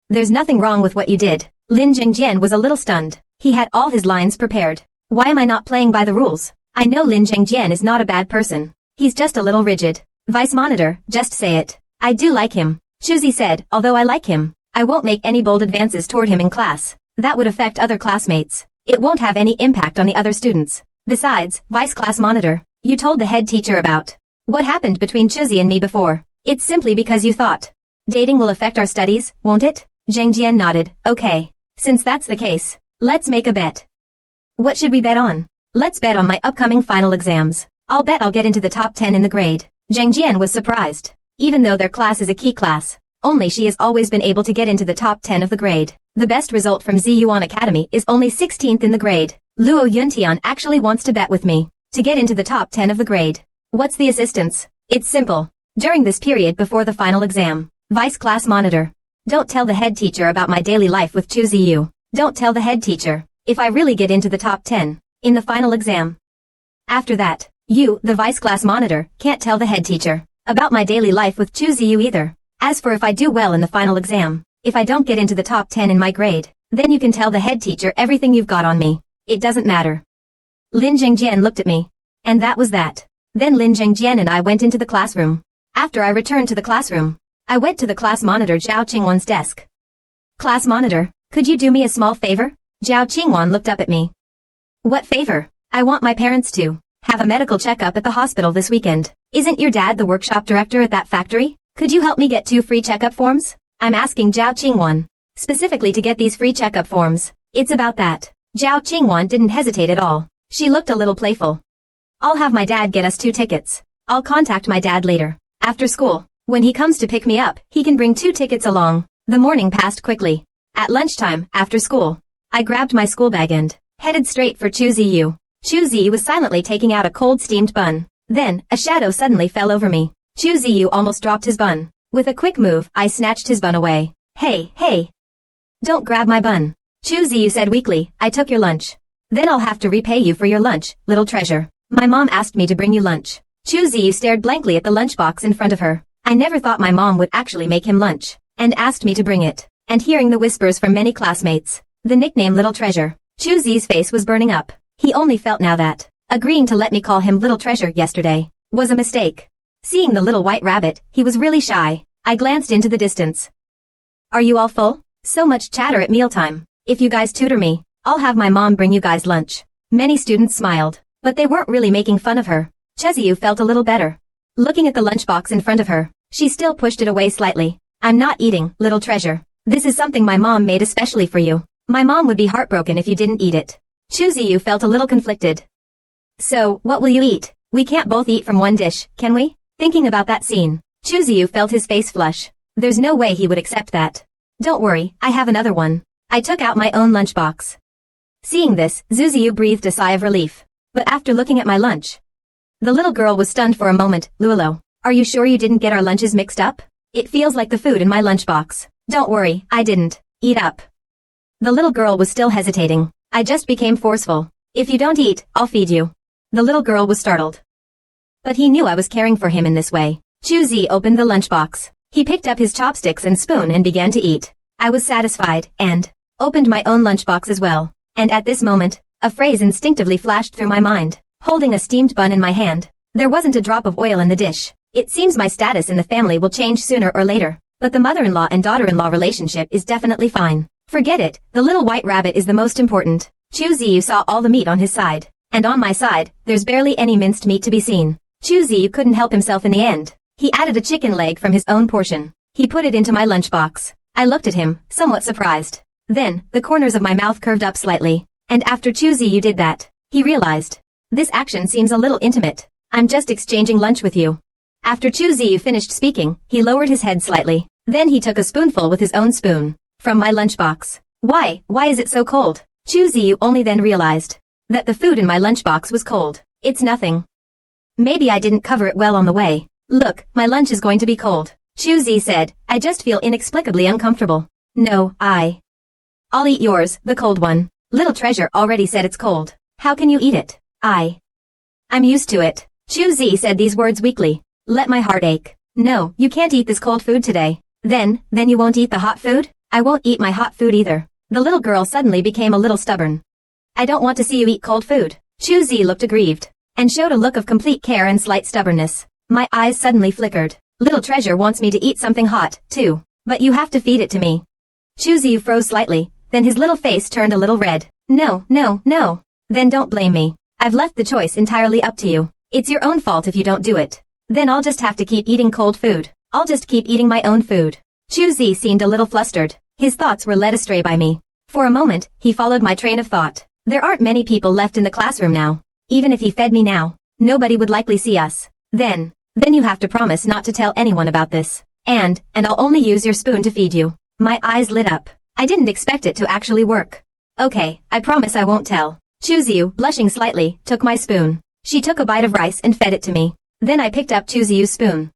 There's nothing wrong with what you did. Lin Zhangjian was a little stunned. He had all his lines prepared. Why am I not playing by the rules? I know Lin Zhangjian is not a bad person. He's just a little rigid. Vice monitor, just say it. I do like him. Shuzi said, although I like him, I won't make any bold advances toward him in class. That would affect other classmates. It won't have any impact on the other students. Besides, vice class monitor, you told the head teacher about what happened between Shuzi and me before. It's simply because you thought dating will affect our studies, won't it? Zhang Jian nodded. Okay. Since that's the case, let's make a bet. What should we bet on? Let's bet on my upcoming final exams. I'll bet I'll get into the top 10 in the grade. Zhang Jian was surprised. Even though their class is a key class, only she has always been able to get into the top 10 of the grade. The best result from Ziyuan Academy is only 16th in the grade. Luo Yuntian actually wants to bet with me to get into the top 10 of the grade. What's the assistance? It's simple. During this period before the final exam, Vice class monitor. Don't tell the head teacher about my daily life with Chuziyu. Don't tell the head teacher. If I really get into the top 10 in the final exam. After that, you, the vice class monitor, can't tell the head teacher about my daily life with Chuziyu either. As for if I do well in the final exam, if I don't get into the top 10 in my grade, then you can tell the head teacher everything you've got on me. It doesn't matter. Lin Zhengjian looked at me. And that was that. Then Lin Zhengjian and I went into the classroom. After I returned to the classroom, I went to the class monitor Zhao Qingwan's desk. Class monitor, could you do me a small favor? Zhao Qingwan looked up at me. What favor? I want my parents to have a medical checkup at the hospital this weekend. Isn't your dad the workshop director at that factory? Could you help me get 2 free checkup forms? I'm asking Zhao Qingwan specifically to get these free checkup forms. It's about that. Zhao Qingwan didn't hesitate at all. She looked a little playful. I'll have my dad get us 2 tickets. I'll contact my dad later. After school, when he comes to pick me up, he can bring 2 tickets along. The morning passed quickly. At lunchtime, after school, I grabbed my school bag and headed straight for Chuziyu. Chuziyu was silently taking out a cold steamed bun. Then, a shadow suddenly fell over me. Chuziyu almost dropped his bun. With a quick move, I snatched his bun away. Hey, hey! Don't grab my bun. Chuziyu said weakly, I took your lunch. Then I'll have to repay you for your lunch, little treasure. My mom asked me to bring you lunch. Chuziyu stared blankly at the lunchbox in front of her. I never thought my mom would actually make him lunch, and asked me to bring it. And hearing the whispers from many classmates, the nickname Little Treasure, Chuziyu's face was burning up. He only felt now that agreeing to let me call him Little Treasure yesterday was a mistake. Seeing the little white rabbit, he was really shy. I glanced into the distance. Are you all full? So much chatter at mealtime. If you guys tutor me, I'll have my mom bring you guys lunch. Many students smiled, but they weren't really making fun of her. Chuziyu felt a little better. Looking at the lunchbox in front of her, she still pushed it away slightly. I'm not eating, Little Treasure. This is something my mom made especially for you. My mom would be heartbroken if you didn't eat it. Chuziyu felt a little conflicted. So, what will you eat? We can't both eat from one dish, can we? Thinking about that scene, Chuziyu felt his face flush. There's no way he would accept that. Don't worry, I have another one. I took out my own lunchbox. Seeing this, Zuziyu breathed a sigh of relief. But after looking at my lunch, the little girl was stunned for a moment. Luolo, are you sure you didn't get our lunches mixed up? It feels like the food in my lunchbox. Don't worry, I didn't. Eat up. The little girl was still hesitating. I just became forceful. If you don't eat, I'll feed you. The little girl was startled. But he knew I was caring for him in this way. Chuzi opened the lunchbox. He picked up his chopsticks and spoon and began to eat. I was satisfied, and opened my own lunchbox as well. And at this moment, a phrase instinctively flashed through my mind. Holding a steamed bun in my hand, there wasn't a drop of oil in the dish. It seems my status in the family will change sooner or later, but the mother-in-law and daughter-in-law relationship is definitely fine. Forget it, the little white rabbit is the most important. Chuziyu saw all the meat on his side, and on my side, there's barely any minced meat to be seen. Chuziyu couldn't help himself in the end. He added a chicken leg from his own portion. He put it into my lunchbox. I looked at him, somewhat surprised. Then, the corners of my mouth curved up slightly, and after Chuziyu did that, he realized. This action seems a little intimate. I'm just exchanging lunch with you. After Chuziyu finished speaking, he lowered his head slightly. Then he took a spoonful with his own spoon from my lunchbox. Why is it so cold? Chuziyu only then realized that the food in my lunchbox was cold. It's nothing. Maybe I didn't cover it well on the way. Look, my lunch is going to be cold. Chuzi said, I just feel inexplicably uncomfortable. No, I'll eat yours, the cold one. Little Treasure already said it's cold. How can you eat it? I'm used to it. Chuzi said these words weakly. Let my heart ache. No, you can't eat this cold food today. Then you won't eat the hot food? I won't eat my hot food either. The little girl suddenly became a little stubborn. I don't want to see you eat cold food. Chuzi looked aggrieved, and showed a look of complete care and slight stubbornness. My eyes suddenly flickered. Little Treasure wants me to eat something hot, too. But you have to feed it to me. Chuzi froze slightly, then his little face turned a little red. No. Then don't blame me. I've left the choice entirely up to you. It's your own fault if you don't do it. Then I'll just have to keep eating cold food. I'll just keep eating my own food. Chuzi seemed a little flustered. His thoughts were led astray by me. For a moment, he followed my train of thought. There aren't many people left in the classroom now. Even if he fed me now, nobody would likely see us. Then you have to promise not to tell anyone about this. And I'll only use your spoon to feed you. My eyes lit up. I didn't expect it to actually work. Okay, I promise I won't tell. Chuziyu, blushing slightly, took my spoon. She took a bite of rice and fed it to me. Then I picked up Chuziyu's spoon.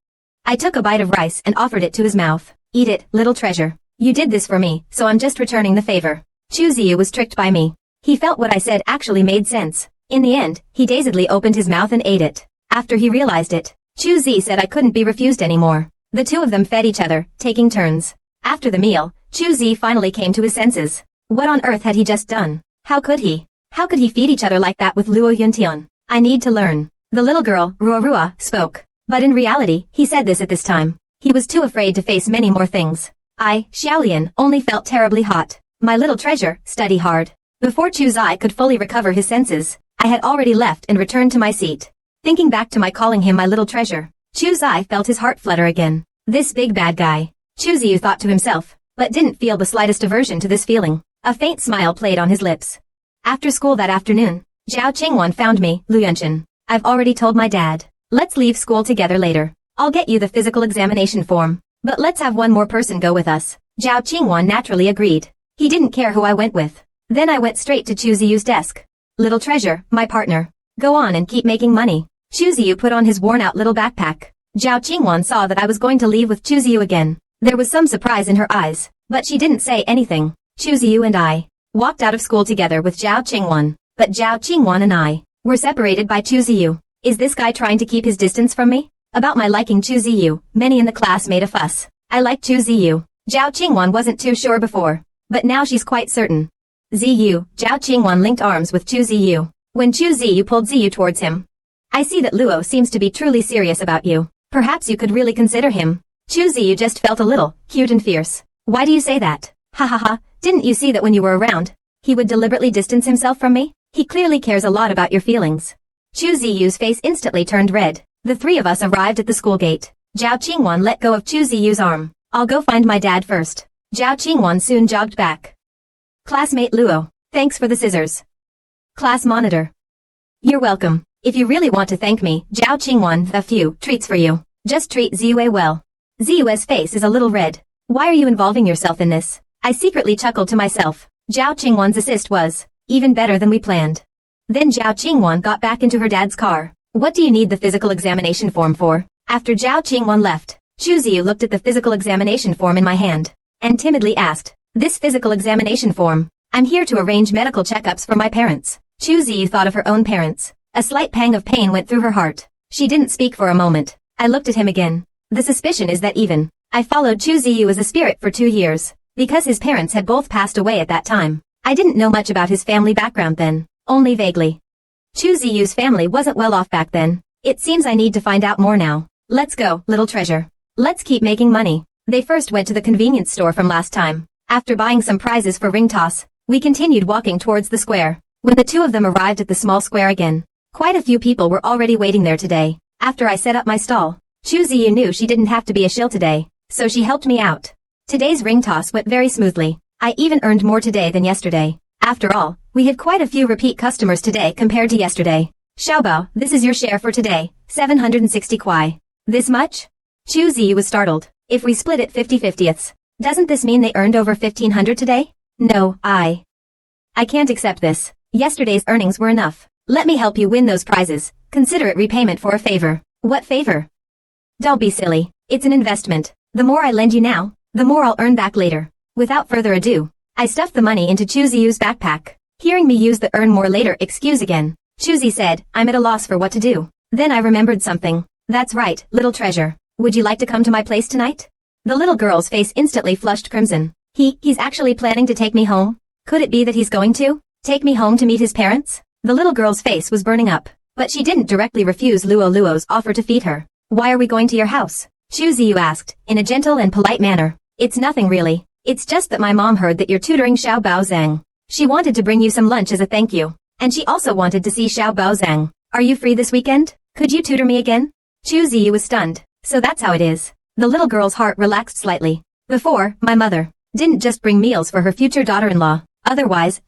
I took a bite of rice and offered it to his mouth. Eat it, little treasure. You did this for me, so I'm just returning the favor. Chu Ziyu was tricked by me. He felt what I said actually made sense. In the end, he dazedly opened his mouth and ate it. After he realized it, Chu Zi said I couldn't be refused anymore. The two of them fed each other, taking turns. After the meal, Chu Zi finally came to his senses. What on earth had he just done? How could he? How could he feed each other like that with Luo Yuntian? I need to learn. The little girl, Ruorua, spoke. But in reality, he said this at this time. He was too afraid to face many more things. I, Xiaolian, only felt terribly hot. My little treasure, study hard. Before Chu Zai could fully recover his senses, I had already left and returned to my seat. Thinking back to my calling him my little treasure, Chu Zai felt his heart flutter again. This big bad guy. Chu Ziyu thought to himself, but didn't feel the slightest aversion to this feeling. A faint smile played on his lips. After school that afternoon, Zhao Qingwan found me, Lu Yunshin. I've already told my dad. Let's leave school together later. I'll get you the physical examination form. But let's have one more person go with us. Zhao Qingwan naturally agreed. He didn't care who I went with. Then I went straight to Chu Ziyu's desk. Little treasure, my partner. Go on and keep making money. Chu Ziyu put on his worn-out little backpack. Zhao Qingwan saw that I was going to leave with Chu Ziyu again. There was some surprise in her eyes, but she didn't say anything. Chu Ziyu and I walked out of school together with Zhao Qingwan, but Zhao Qingwan and I were separated by Chu Ziyu. Is this guy trying to keep his distance from me? About my liking Chu Ziyu, many in the class made a fuss. I liked Chu Ziyu. Zhao Qingwan wasn't too sure before, but now she's quite certain. Ziyu, Zhao Qingwan linked arms with Chu Ziyu. When Chu Ziyu pulled Ziyu towards him. I see that Luo seems to be truly serious about you. Perhaps you could really consider him. Chu Ziyu just felt a little cute and fierce. Why do you say that? Ha ha ha, didn't you see that when you were around, he would deliberately distance himself from me? He clearly cares a lot about your feelings. Chu Ziyu's face instantly turned red. The three of us arrived at the school gate. Zhao Qingwan let go of Chu Ziyu's arm. I'll go find my dad first. Zhao Qingwan soon jogged back. Classmate Luo, thanks for the scissors. Class monitor. You're welcome. If you really want to thank me, Zhao Qingwan, a few treats for you. Just treat Ziyue well. Ziyue's face is a little red. Why are you involving yourself in this? I secretly chuckled to myself. Zhao Qingwan's assist was even better than we planned. Then Zhao Qingwan got back into her dad's car. What do you need the physical examination form for? After Zhao Qingwan left, Chu Ziyu looked at the physical examination form in my hand and timidly asked, this physical examination form, I'm here to arrange medical checkups for my parents. Chu Ziyu thought of her own parents. A slight pang of pain went through her heart. She didn't speak for a moment. I looked at him again. The suspicion is that even I followed Chu Ziyu as a spirit for 2 years, because his parents had both passed away at that time. I didn't know much about his family background then, only vaguely. Chu Ziyu's family wasn't well off back then. It seems I need to find out more now. Let's go, little treasure. Let's keep making money. They first went to the convenience store from last time. After buying some prizes for ring toss, we continued walking towards the square. When the two of them arrived at the small square again, quite a few people were already waiting there today. After I set up my stall, Chu Ziyu knew she didn't have to be a shill today, so she helped me out. Today's ring toss went very smoothly. I even earned more today than yesterday. After all, we had quite a few repeat customers today compared to yesterday. Xiaobao, this is your share for today, 760 kwai. This much? Chu Ziyu was startled. If we split it 50/50ths, doesn't this mean they earned over 1500 today? No, I can't accept this. Yesterday's earnings were enough. Let me help you win those prizes. Consider it repayment for a favor. What favor? Don't be silly. It's an investment. The more I lend you now, the more I'll earn back later. Without further ado, I stuffed the money into Chu Ziyu's backpack. Hearing me use the earn more later excuse again, Chu Zi said, I'm at a loss for what to do. Then I remembered something. That's right, little treasure. Would you like to come to my place tonight? The little girl's face instantly flushed crimson. He's actually planning to take me home? Could it be that he's going to take me home to meet his parents? The little girl's face was burning up, but she didn't directly refuse Luo's offer to feed her. Why are we going to your house? Chu Ziyu asked, in a gentle and polite manner. It's nothing really. It's just that my mom heard that you're tutoring Xiao Baozhang. She wanted to bring you some lunch as a thank you. And she also wanted to see Xiao Baozhang. Are you free this weekend? Could you tutor me again? Chu Ziyu was stunned. So that's how it is. The little girl's heart relaxed slightly. Before, my mother didn't just bring meals for her future daughter-in-law. Otherwise,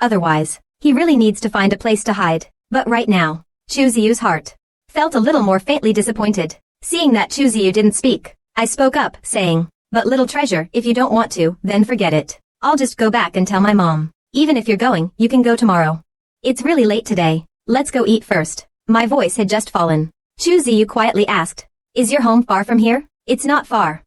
he really needs to find a place to hide. But right now, Chu Ziyu's heart felt a little more faintly disappointed. Seeing that Chu Ziyu didn't speak, I spoke up, saying, but little treasure, if you don't want to, then forget it. I'll just go back and tell my mom. Even if you're going, you can go tomorrow. It's really late today. Let's go eat first. My voice had just fallen. Chu Ziyu quietly asked, is your home far from here? It's not far.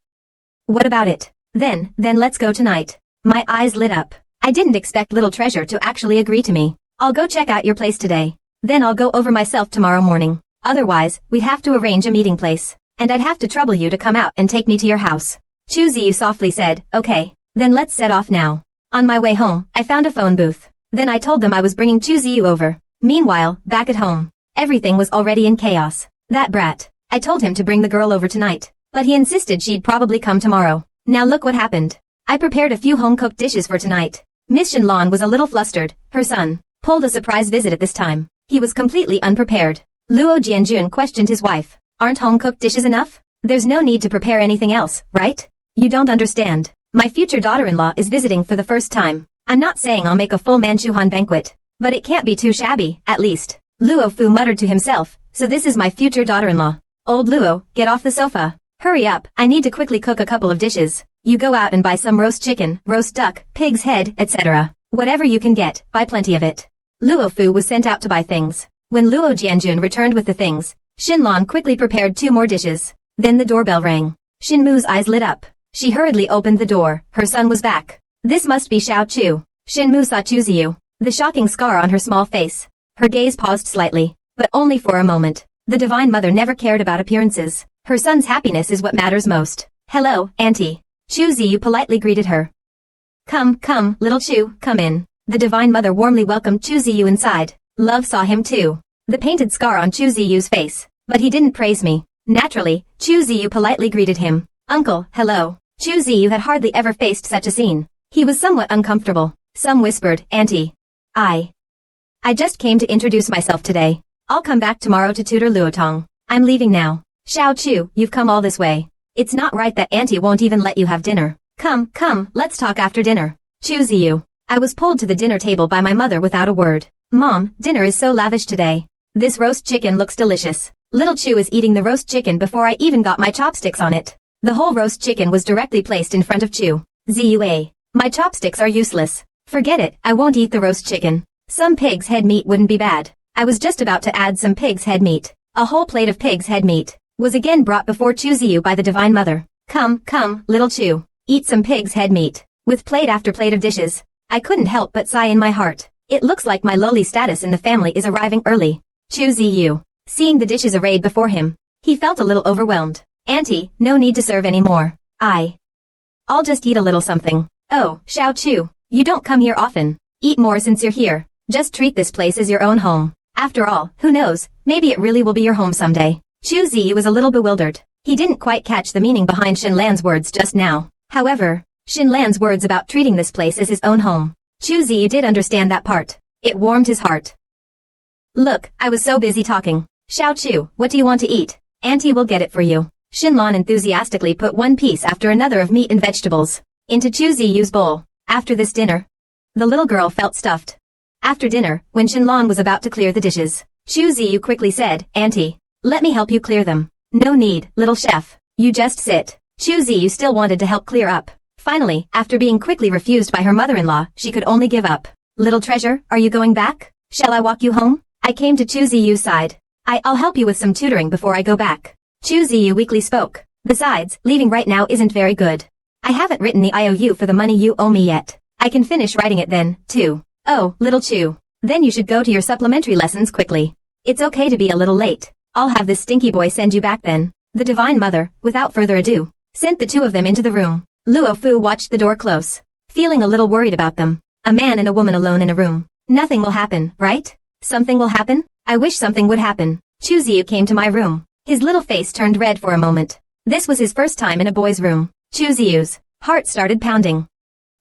What about it? Then let's go tonight. My eyes lit up. I didn't expect Little Treasure to actually agree to me. I'll go check out your place today. Then I'll go over myself tomorrow morning. Otherwise, we'd have to arrange a meeting place. And I'd have to trouble you to come out and take me to your house. Chu Ziyu softly said, okay, then let's set off now. On my way home, I found a phone booth. Then I told them I was bringing Chu Ziyu over. Meanwhile, back at home, everything was already in chaos. That brat. I told him to bring the girl over tonight, but he insisted she'd probably come tomorrow. Now look what happened. I prepared a few home-cooked dishes for tonight. Miss Shinlan was a little flustered. Her son pulled a surprise visit at this time. He was completely unprepared. Luo Jianjun questioned his wife. Aren't home-cooked dishes enough? There's no need to prepare anything else, right? You don't understand. My future daughter-in-law is visiting for the first time. I'm not saying I'll make a full Manchuhan banquet, but it can't be too shabby, at least. Luo Fu muttered to himself, so this is my future daughter-in-law. Old Luo, get off the sofa. Hurry up, I need to quickly cook a couple of dishes. You go out and buy some roast chicken, roast duck, pig's head, etc. Whatever you can get, buy plenty of it. Luo Fu was sent out to buy things. When Luo Jianjun returned with the things, Shinlan quickly prepared 2 more dishes. Then the doorbell rang. Shinmu's eyes lit up. She hurriedly opened the door. Her son was back. This must be Xiao Chu. Shinmu saw Chu Ziyu, the shocking scar on her small face. Her gaze paused slightly, but only for a moment. The Divine Mother never cared about appearances. Her son's happiness is what matters most. Hello, Auntie. Chu Ziyu politely greeted her. Come, little Chu, come in. The Divine Mother warmly welcomed Chu Ziyu inside. Love saw him too. The painted scar on Chu Ziyu's face. But he didn't praise me. Naturally, Chu Ziyu politely greeted him. Uncle, hello. Chu Ziyu had hardly ever faced such a scene. He was somewhat uncomfortable. Some whispered, Auntie. I just came to introduce myself today. I'll come back tomorrow to tutor Luotong. I'm leaving now. Xiao Chu, you've come all this way. It's not right that Auntie won't even let you have dinner. Come, let's talk after dinner. Chu Ziyu. I was pulled to the dinner table by my mother without a word. Mom, dinner is so lavish today. This roast chicken looks delicious. Little Chu is eating the roast chicken before I even got my chopsticks on it. The whole roast chicken was directly placed in front of Chu Ziyu. My chopsticks are useless. Forget it, I won't eat the roast chicken. Some pig's head meat wouldn't be bad. I was just about to add some pig's head meat. A whole plate of pig's head meat was again brought before Chu Ziyu by the Divine Mother. Come, little Chu. Eat some pig's head meat. With plate after plate of dishes, I couldn't help but sigh in my heart. It looks like my lowly status in the family is arriving early. Chu Ziyu. Seeing the dishes arrayed before him, he felt a little overwhelmed. Auntie, no need to serve any more. I'll just eat a little something. Oh, Xiao Chu, you don't come here often. Eat more since you're here. Just treat this place as your own home. After all, who knows, maybe it really will be your home someday. Chu Ziyu was a little bewildered. He didn't quite catch the meaning behind Shinlan's words just now. However, Shinlan's words about treating this place as his own home. Chu Ziyu did understand that part. It warmed his heart. Look, I was so busy talking. Xiao Chu, what do you want to eat? Auntie will get it for you. Shinlan enthusiastically put one piece after another of meat and vegetables into Chu Ziyu's bowl. After this dinner, the little girl felt stuffed. After dinner, when Shinlan was about to clear the dishes, Chu Ziyu quickly said, Auntie, let me help you clear them. No need, little chef. You just sit. Chu Ziyu still wanted to help clear up. Finally, after being quickly refused by her mother-in-law, she could only give up. Little treasure, are you going back? Shall I walk you home? I came to Chu Ziyu's side. I'll help you with some tutoring before I go back. Chu Ziyu weakly spoke. Besides, leaving right now isn't very good. I haven't written the IOU for the money you owe me yet. I can finish writing it then, too. Oh, little Chu. Then you should go to your supplementary lessons quickly. It's okay to be a little late. I'll have this stinky boy send you back then. The Divine Mother, without further ado, sent the two of them into the room. Luo Fu watched the door close, feeling a little worried about them. A man and a woman alone in a room. Nothing will happen, right? Something will happen? I wish something would happen. Chu Ziyu came to my room. His little face turned red for a moment. This was his first time in a boy's room. Chu Ziyu's heart started pounding.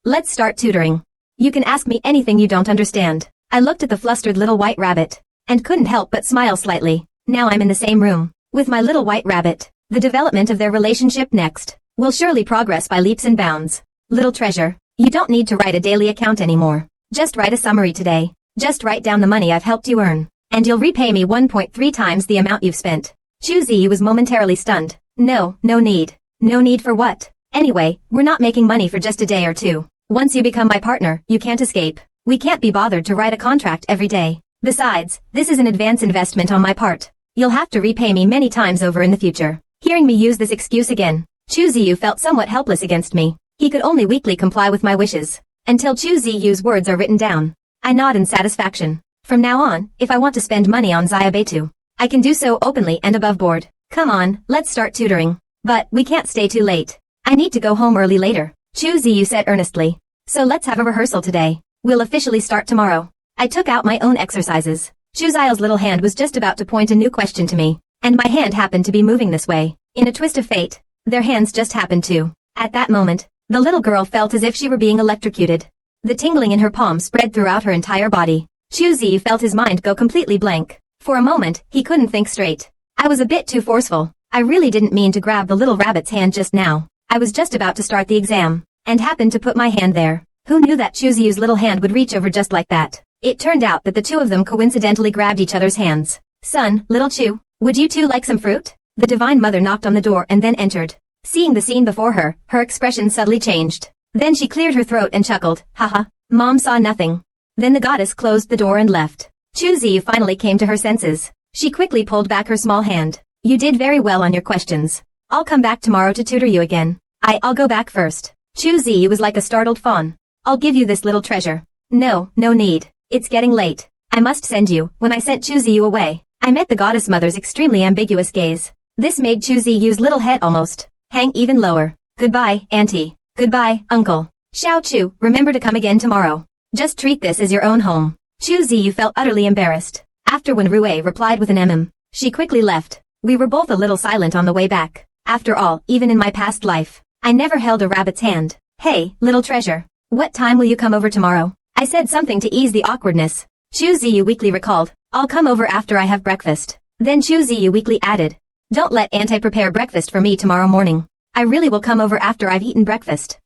Let's start tutoring. You can ask me anything you don't understand. I looked at the flustered little white rabbit, and couldn't help but smile slightly. Now I'm in the same room, with my little white rabbit. The development of their relationship next will surely progress by leaps and bounds. Little treasure, you don't need to write a daily account anymore. Just write a summary today. Just write down the money I've helped you earn, and you'll repay me 1.3 times the amount you've spent. Chu Ziyu was momentarily stunned. No need. No need for what? Anyway, we're not making money for just a day or two. Once you become my partner, you can't escape. We can't be bothered to write a contract every day. Besides, this is an advance investment on my part. You'll have to repay me many times over in the future. Hearing me use this excuse again, Chu Ziyu felt somewhat helpless against me. He could only weakly comply with my wishes, until Chu Ziyu's words are written down. I nod in satisfaction. From now on, if I want to spend money on Xiaobetu, I can do so openly and above board. Come on, let's start tutoring. But, we can't stay too late. I need to go home early later, Chu Ziyu said earnestly. So let's have a rehearsal today. We'll officially start tomorrow. I took out my own exercises. Chu Ziyu's little hand was just about to point a new question to me, and my hand happened to be moving this way. In a twist of fate, their hands just happened to. At that moment, the little girl felt as if she were being electrocuted. The tingling in her palm spread throughout her entire body. Chu Ziyu felt his mind go completely blank. For a moment, he couldn't think straight. I was a bit too forceful. I really didn't mean to grab the little rabbit's hand just now. I was just about to start the exam, and happened to put my hand there. Who knew that Chu Ziyu's little hand would reach over just like that? It turned out that the two of them coincidentally grabbed each other's hands. Son, little Chu, would you two like some fruit? The Divine Mother knocked on the door and then entered. Seeing the scene before her, her expression subtly changed. Then she cleared her throat and chuckled. Haha, Mom saw nothing. Then the goddess closed the door and left. Chu Ziyu finally came to her senses. She quickly pulled back her small hand. You did very well on your questions. I'll come back tomorrow to tutor you again. I'll go back first. Chu Ziyu was like a startled fawn. I'll give you this little treasure. No need. It's getting late. I must send you. When I sent Chu Ziyu away, I met the goddess mother's extremely ambiguous gaze. This made Chu Ziyu's little head almost hang even lower. Goodbye, Auntie. Goodbye, Uncle. Xiao Chu, remember to come again tomorrow. Just treat this as your own home. Chu Ziyu felt utterly embarrassed. After when Rui replied with an she quickly left. We were both a little silent on the way back. After all, even in my past life, I never held a rabbit's hand. Hey, little treasure. What time will you come over tomorrow? I said something to ease the awkwardness. Chu Ziyu weakly recalled. I'll come over after I have breakfast. Then Chu Ziyu weakly added. Don't let Auntie prepare breakfast for me tomorrow morning. I really will come over after I've eaten breakfast.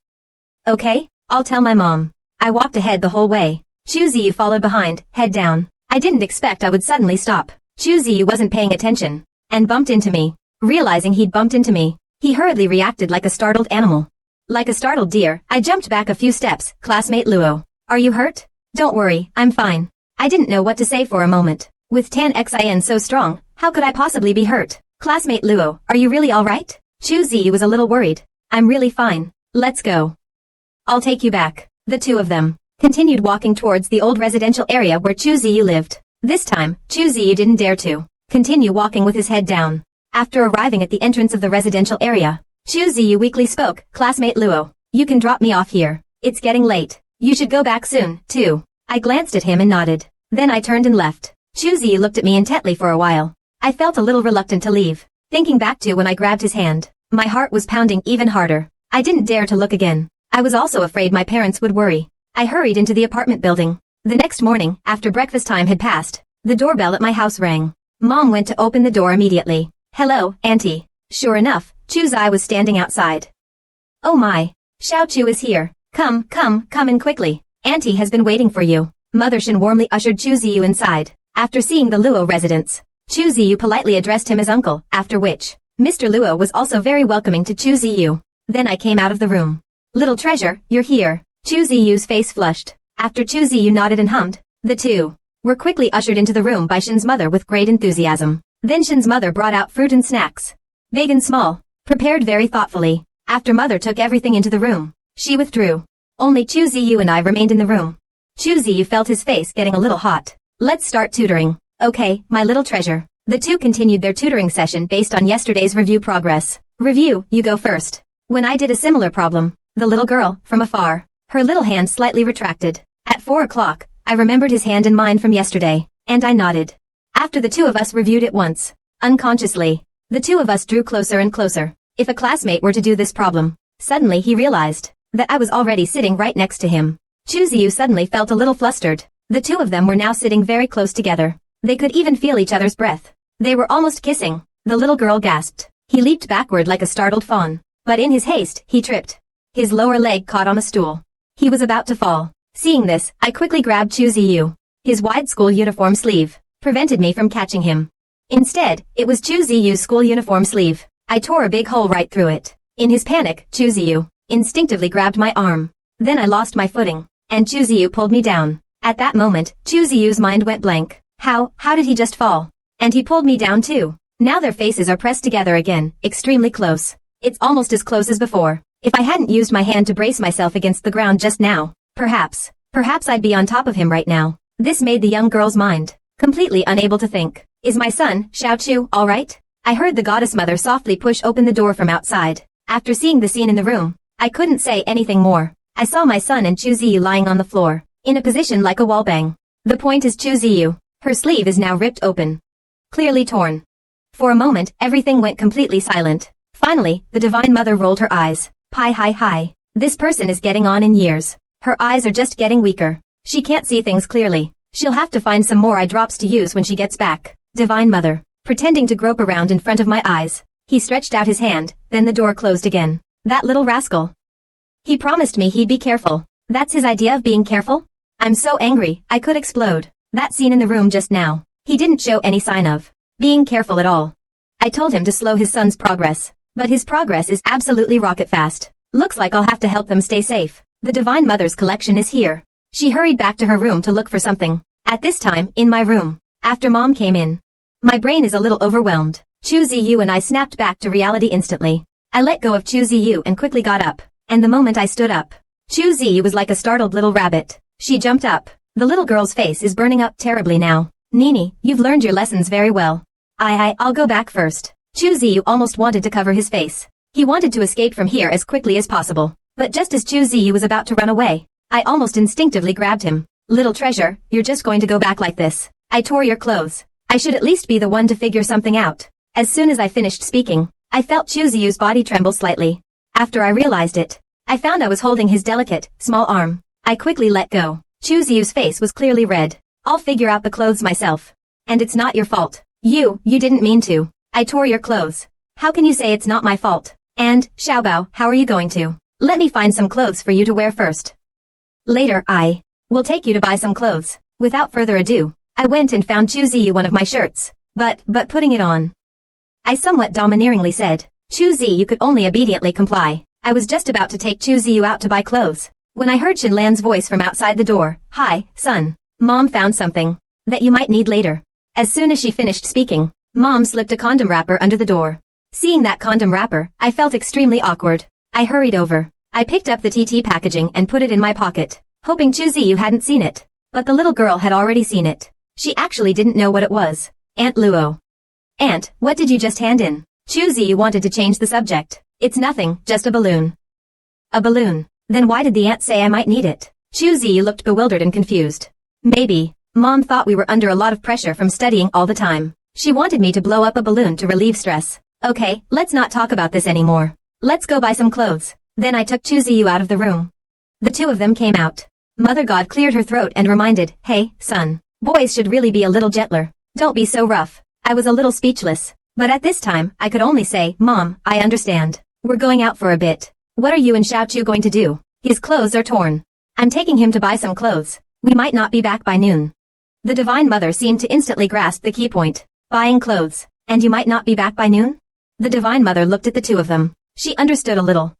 Okay, I'll tell my mom. I walked ahead the whole way. Chu Ziyu followed behind, head down. I didn't expect I would suddenly stop. Chu Ziyu wasn't paying attention, and bumped into me. Realizing he'd bumped into me, he hurriedly reacted like a startled animal. Like a startled deer, I jumped back a few steps. Classmate Luo. Are you hurt? Don't worry, I'm fine. I didn't know what to say for a moment. With Tan Xin so strong, how could I possibly be hurt? Classmate Luo, are you really alright? Chu Ziyu was a little worried. I'm really fine. Let's go. I'll take you back. The two of them continued walking towards the old residential area where Chu Ziyu lived. This time, Chu Ziyu didn't dare to continue walking with his head down. After arriving at the entrance of the residential area, Chu Ziyu weakly spoke. Classmate Luo, you can drop me off here. It's getting late. You should go back soon, too. I glanced at him and nodded. Then I turned and left. Chu Ziyu looked at me intently for a while. I felt a little reluctant to leave. Thinking back to when I grabbed his hand, my heart was pounding even harder. I didn't dare to look again. I was also afraid my parents would worry. I hurried into the apartment building. The next morning, after breakfast time had passed, the doorbell at my house rang. Mom went to open the door immediately. Hello, Auntie. Sure enough, Chu Zai was standing outside. Oh my. Xiao Chu is here. Come in quickly. Auntie has been waiting for you. Mother Shen warmly ushered Chu Ziyu inside. After seeing the Luo residence, Chu Ziyu politely addressed him as uncle, after which, Mr. Luo was also very welcoming to Chu Ziyu. Then I came out of the room. Little treasure, you're here. Chu Ziyu's face flushed. After Chu Ziyu nodded and hummed, the two were quickly ushered into the room by Shen's mother with great enthusiasm. Then Shen's mother brought out fruit and snacks. Big and small, prepared very thoughtfully. After mother took everything into the room, she withdrew. Only Chu Ziyu and I remained in the room. Chu Ziyu felt his face getting a little hot. Let's start tutoring. Okay, my little treasure. The two continued their tutoring session based on yesterday's review progress. Review, you go first. When I did a similar problem, the little girl, from afar, her little hand slightly retracted. At 4 o'clock, I remembered his hand and mine from yesterday, and I nodded. After the two of us reviewed it once, unconsciously, the two of us drew closer and closer. If a classmate were to do this problem, suddenly he realized that I was already sitting right next to him. Chu Ziyu suddenly felt a little flustered. The two of them were now sitting very close together. They could even feel each other's breath. They were almost kissing. The little girl gasped. He leaped backward like a startled fawn. But in his haste, he tripped. His lower leg caught on a stool. He was about to fall. Seeing this, I quickly grabbed Chu Ziyu. His wide school uniform sleeve prevented me from catching him. Instead, it was Chu Ziyu's school uniform sleeve. I tore a big hole right through it. In his panic, Chu Ziyu instinctively grabbed my arm. Then I lost my footing, and Chu Ziyu pulled me down. At that moment, Chu Ziyu's mind went blank. How did he just fall? And he pulled me down too. Now their faces are pressed together again, extremely close. It's almost as close as before. If I hadn't used my hand to brace myself against the ground just now, perhaps I'd be on top of him right now. This made the young girl's mind completely unable to think. Is my son, Xiaochu, all right? I heard the goddess mother softly push open the door from outside. After seeing the scene in the room, I couldn't say anything more. I saw my son and Chu Ziyu lying on the floor, in a position like a wallbang. The point is Chu Ziyu. Her sleeve is now ripped open, clearly torn. For a moment, everything went completely silent. Finally, the Divine Mother rolled her eyes. Hi. This person is getting on in years. Her eyes are just getting weaker. She can't see things clearly. She'll have to find some more eye drops to use when she gets back. Divine Mother, pretending to grope around in front of my eyes. He stretched out his hand, then the door closed again. That little rascal. He promised me he'd be careful. That's his idea of being careful? I'm so angry, I could explode. That scene in the room just now, he didn't show any sign of being careful at all. I told him to slow his son's progress, but his progress is absolutely rocket fast. Looks like I'll have to help them stay safe. The Divine Mother's collection is here. She hurried back to her room to look for something. At this time, in my room, after Mom came in. My brain is a little overwhelmed. Chu Ziyu and I snapped back to reality instantly. I let go of Chu Ziyu and quickly got up, and the moment I stood up, Chu Ziyu was like a startled little rabbit. She jumped up. The little girl's face is burning up terribly now. Nini, you've learned your lessons very well. I'll go back first. Chu Ziyu almost wanted to cover his face. He wanted to escape from here as quickly as possible. But just as Chu Ziyu was about to run away, I almost instinctively grabbed him. Little treasure, you're just going to go back like this. I tore your clothes. I should at least be the one to figure something out. As soon as I finished speaking, I felt Chu Ziyu's body tremble slightly. After I realized it, I found I was holding his delicate, small arm. I quickly let go. Chu Ziyu's face was clearly red. I'll figure out the clothes myself. And it's not your fault. You didn't mean to. I tore your clothes. How can you say it's not my fault? And, Xiaobao, how are you going to? Let me find some clothes for you to wear first. Later, I will take you to buy some clothes. Without further ado, I went and found Chu Ziyu one of my shirts. But putting it on, I somewhat domineeringly said. Chu Ziyu could only obediently comply. I was just about to take Chu Ziyu out to buy clothes, when I heard Shinlan's voice from outside the door. Hi, son. Mom found something that you might need later. As soon as she finished speaking, Mom slipped a condom wrapper under the door. Seeing that condom wrapper, I felt extremely awkward. I hurried over. I picked up the TT packaging and put it in my pocket, hoping Chu Ziyu hadn't seen it. But the little girl had already seen it. She actually didn't know what it was. Aunt Luo. Aunt, what did you just hand in? Chu Ziyu wanted to change the subject. It's nothing, just a balloon. A balloon. Then why did the aunt say I might need it? Chu Ziyu looked bewildered and confused. Maybe Mom thought we were under a lot of pressure from studying all the time. She wanted me to blow up a balloon to relieve stress. Okay, let's not talk about this anymore. Let's go buy some clothes. Then I took Chu Ziyu out of the room. The two of them came out. Mother God cleared her throat and reminded, hey, son. Boys should really be a little gentler. Don't be so rough. I was a little speechless. But at this time, I could only say, Mom, I understand. We're going out for a bit. What are you and Xiaochu going to do? His clothes are torn. I'm taking him to buy some clothes. We might not be back by noon. The Divine Mother seemed to instantly grasp the key point. Buying clothes. And you might not be back by noon? The Divine Mother looked at the two of them. She understood a little.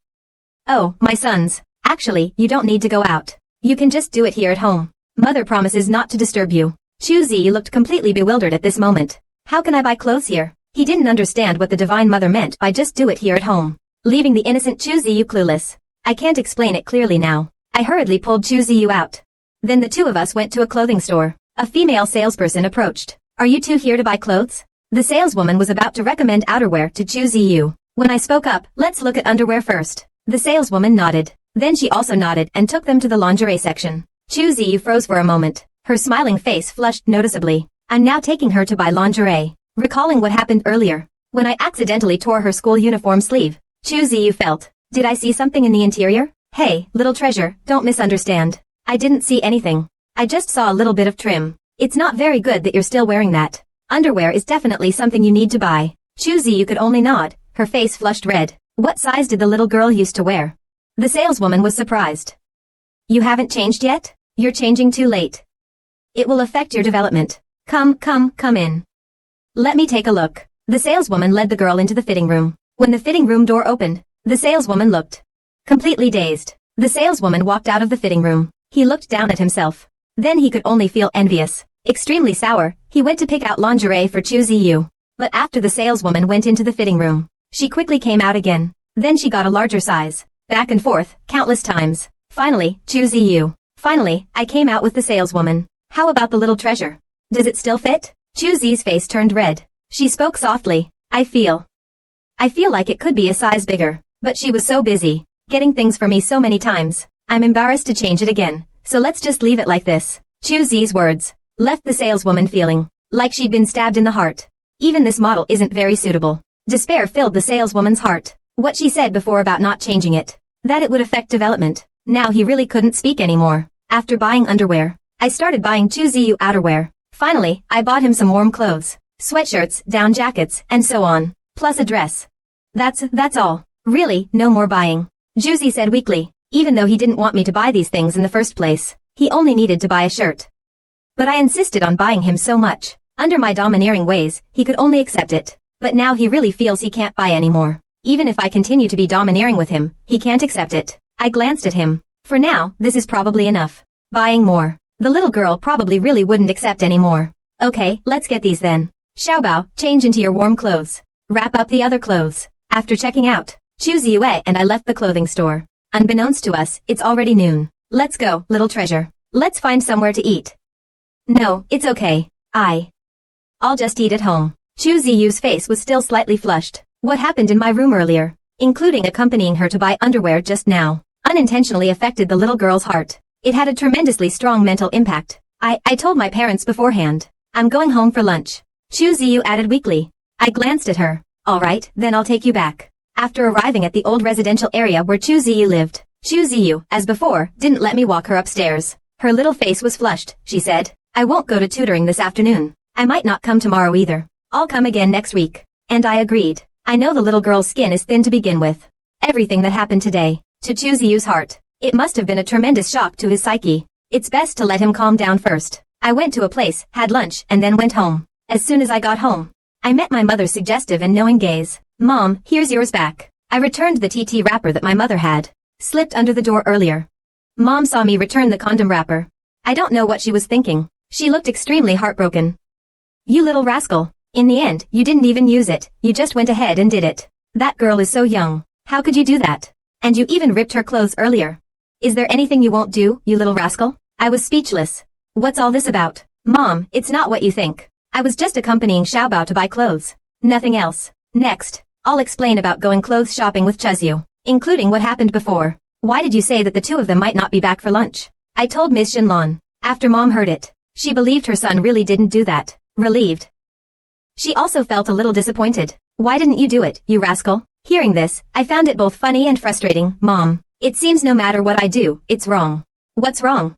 Oh, my sons. Actually, you don't need to go out. You can just do it here at home. Mother promises not to disturb you. Chu Ziyu looked completely bewildered at this moment. How can I buy clothes here? He didn't understand what the Divine Mother meant by just do it here at home, leaving the innocent Chu Ziyu clueless. I can't explain it clearly now. I hurriedly pulled Chu Ziyu out. Then the two of us went to a clothing store. A female salesperson approached. Are you two here to buy clothes? The saleswoman was about to recommend outerwear to Chu Ziyu. When I spoke up, let's look at underwear first. The saleswoman nodded. Then she also nodded and took them to the lingerie section. Chu Ziyu froze for a moment. Her smiling face flushed noticeably. I'm now taking her to buy lingerie. Recalling what happened earlier, when I accidentally tore her school uniform sleeve, Chu Ziyu felt. Did I see something in the interior? Hey, little treasure, don't misunderstand. I didn't see anything. I just saw a little bit of trim. It's not very good that you're still wearing that. Underwear is definitely something you need to buy. Chu Ziyu could only nod. Her face flushed red. What size did the little girl used to wear? The saleswoman was surprised. You haven't changed yet? You're changing too late. It will affect your development. Come in. Let me take a look. The saleswoman led the girl into the fitting room. When the fitting room door opened, the saleswoman looked completely dazed. The saleswoman walked out of the fitting room. He looked down at himself. Then he could only feel envious. Extremely sour, he went to pick out lingerie for Chu Ziyu. But after the saleswoman went into the fitting room, she quickly came out again. Then she got a larger size. back and forth, countless times. Finally, choose you. Finally, I came out with the saleswoman. How about the little treasure? Does it still fit? Chuzi's face turned red. She spoke softly. I feel like it could be a size bigger. But she was so busy, getting things for me so many times. I'm embarrassed to change it again, so let's just leave it like this. Chuzi's words left the saleswoman feeling like she'd been stabbed in the heart. Even this model isn't very suitable. Despair filled the saleswoman's heart. What she said before about not changing it, that it would affect development. Now he really couldn't speak anymore. After buying underwear, I started buying Chuziu outerwear. Finally, I bought him some warm clothes, sweatshirts, down jackets, and so on, plus a dress. That's all. Really, no more buying. Chuzi said weakly, even though he didn't want me to buy these things in the first place. He only needed to buy a shirt. But I insisted on buying him so much. Under my domineering ways, he could only accept it. But now he really feels he can't buy anymore. Even if I continue to be domineering with him, he can't accept it. I glanced at him. For now, this is probably enough. Buying more. The little girl probably really wouldn't accept any more. Okay, let's get these then. Xiaobao, change into your warm clothes. Wrap up the other clothes. After checking out, Chu Ziyue and I left the clothing store. Unbeknownst to us, it's already noon. Let's go, little treasure. Let's find somewhere to eat. No, it's okay. I'll just eat at home. Chu Ziyu's face was still slightly flushed. What happened in my room earlier, including accompanying her to buy underwear just now, unintentionally affected the little girl's heart. It had a tremendously strong mental impact. I told my parents beforehand. I'm going home for lunch. Chu Ziyu added weakly. I glanced at her. Alright, then I'll take you back. After arriving at the old residential area where Chu Ziyu lived, Chu Ziyu, as before, didn't let me walk her upstairs. Her little face was flushed, she said. I won't go to tutoring this afternoon. I might not come tomorrow either. I'll come again next week. And I agreed. I know the little girl's skin is thin to begin with. Everything that happened today, to Chu Ziyu's heart, it must have been a tremendous shock to his psyche. It's best to let him calm down first. I went to a place, had lunch, and then went home. As soon as I got home, I met my mother's suggestive and knowing gaze. Mom, here's yours back. I returned the TT wrapper that my mother had slipped under the door earlier. Mom saw me return the condom wrapper. I don't know what she was thinking. She looked extremely heartbroken. You little rascal. In the end, you didn't even use it. You just went ahead and did it. That girl is so young. How could you do that? And you even ripped her clothes earlier. Is there anything you won't do, you little rascal? I was speechless. What's all this about? Mom, it's not what you think. I was just accompanying Xiaobao to buy clothes. Nothing else. Next, I'll explain about going clothes shopping with Chuzyu, including what happened before. Why did you say that the two of them might not be back for lunch? I told Ms. Shinlon. After Mom heard it, she believed her son really didn't do that. Relieved. She also felt a little disappointed. Why didn't you do it, you rascal? Hearing this, I found it both funny and frustrating. Mom, it seems no matter what I do, it's wrong. What's wrong?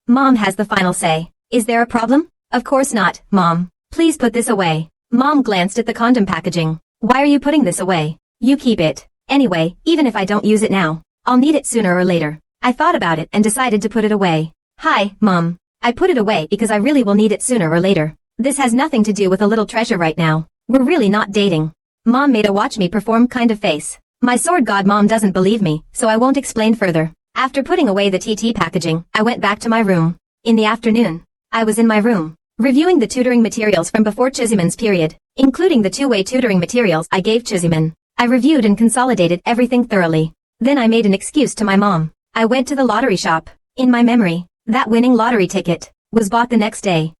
Mom has the final say. Is there a problem? Of course not, Mom. Please put this away. Mom glanced at the condom packaging. Why are you putting this away? You keep it. Anyway, even if I don't use it now, I'll need it sooner or later. I thought about it and decided to put it away. Hi, Mom. I put it away because I really will need it sooner or later. This has nothing to do with a little treasure right now. We're really not dating. Mom made a watch me perform kind of face. My sword god Mom doesn't believe me, so I won't explain further. After putting away the TT packaging, I went back to my room. In the afternoon, I was in my room, reviewing the tutoring materials from before Chiziman's period, including the two-way tutoring materials I gave Chiziman. I reviewed and consolidated everything thoroughly. Then I made an excuse to my mom. I went to the lottery shop. In my memory, that winning lottery ticket was bought the next day.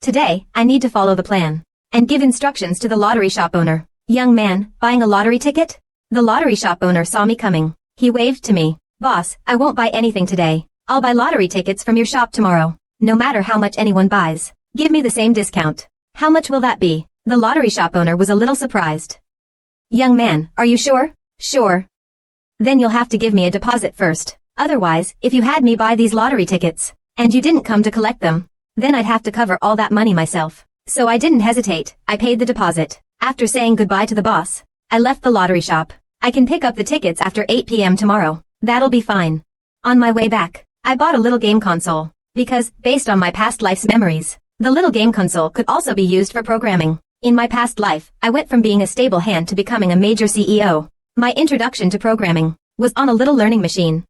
Today, I need to follow the plan and give instructions to the lottery shop owner. Young man, buying a lottery ticket? The lottery shop owner saw me coming. He waved to me. Boss, I won't buy anything today. I'll buy lottery tickets from your shop tomorrow. No matter how much anyone buys, give me the same discount. How much will that be? The lottery shop owner was a little surprised. Young man, are you sure? Sure. Then you'll have to give me a deposit first. Otherwise, if you had me buy these lottery tickets, and you didn't come to collect them, then I'd have to cover all that money myself. So I didn't hesitate. I paid the deposit. After saying goodbye to the boss, I left the lottery shop. I can pick up the tickets after 8 p.m. tomorrow. That'll be fine. On my way back, I bought a little game console. Because, based on my past life's memories, the little game console could also be used for programming. In my past life, I went from being a stable hand to becoming a major CEO. My introduction to programming was on a little learning machine.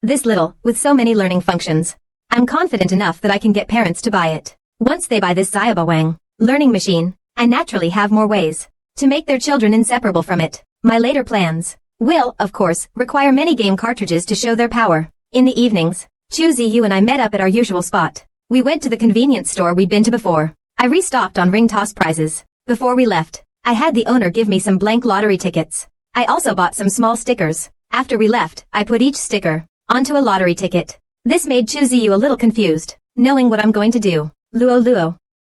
This little, with so many learning functions. I'm confident enough that I can get parents to buy it. Once they buy this Xiaobawang learning machine, I naturally have more ways to make their children inseparable from it. My later plans will, of course, require many game cartridges to show their power. In the evenings, Chu Ziyu and I met up at our usual spot. We went to the convenience store we'd been to before. I restocked on ring toss prizes. Before we left, I had the owner give me some blank lottery tickets. I also bought some small stickers. After we left, I put each sticker onto a lottery ticket. This made Chu Ziyu a little confused, knowing what I'm going to do. Luo.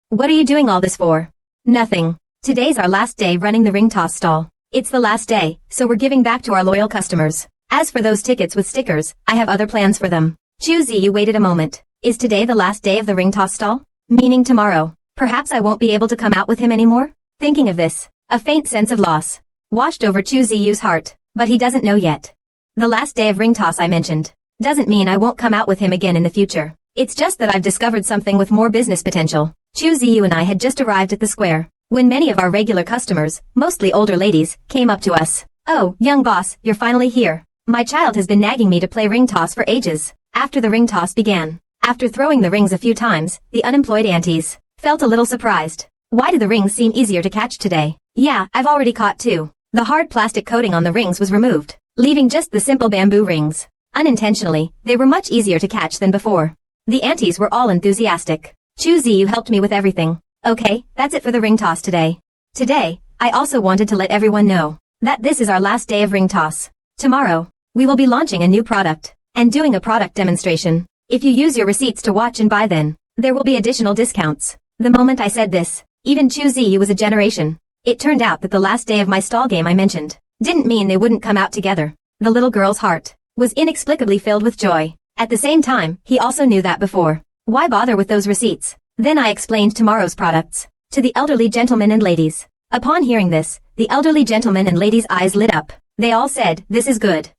What are you doing all this for? Nothing. Today's our last day running the ring toss stall. It's the last day, so we're giving back to our loyal customers. As for those tickets with stickers, I have other plans for them. Chu Ziyu waited a moment. Is today the last day of the ring toss stall? Meaning tomorrow. Perhaps I won't be able to come out with him anymore? Thinking of this, a faint sense of loss washed over Chu Ziyu's heart, but he doesn't know yet. The last day of ring toss I mentioned doesn't mean I won't come out with him again in the future. It's just that I've discovered something with more business potential. Chu Ziyu and I had just arrived at the square when many of our regular customers, mostly older ladies, came up to us. Oh, young boss, you're finally here. My child has been nagging me to play ring toss for ages. After the ring toss began, after throwing the rings a few times, the unemployed aunties felt a little surprised. Why do the rings seem easier to catch today? Yeah, I've already caught two. The hard plastic coating on the rings was removed, leaving just the simple bamboo rings. Unintentionally, they were much easier to catch than before. The aunties were all enthusiastic. Chu Ziyu helped me with everything. Okay, that's it for the ring toss today. Today, I also wanted to let everyone know that this is our last day of ring toss. Tomorrow, we will be launching a new product and doing a product demonstration. If you use your receipts to watch and buy, then there will be additional discounts. The moment I said this, even Chu Ziyu was a generation. It turned out that the last day of my stall game I mentioned didn't mean they wouldn't come out together. The little girl's heart was inexplicably filled with joy. At the same time, he also knew that before. Why bother with those receipts? Then I explained tomorrow's products to the elderly gentlemen and ladies. Upon hearing this, the elderly gentlemen and ladies' eyes lit up. They all said, "This is good.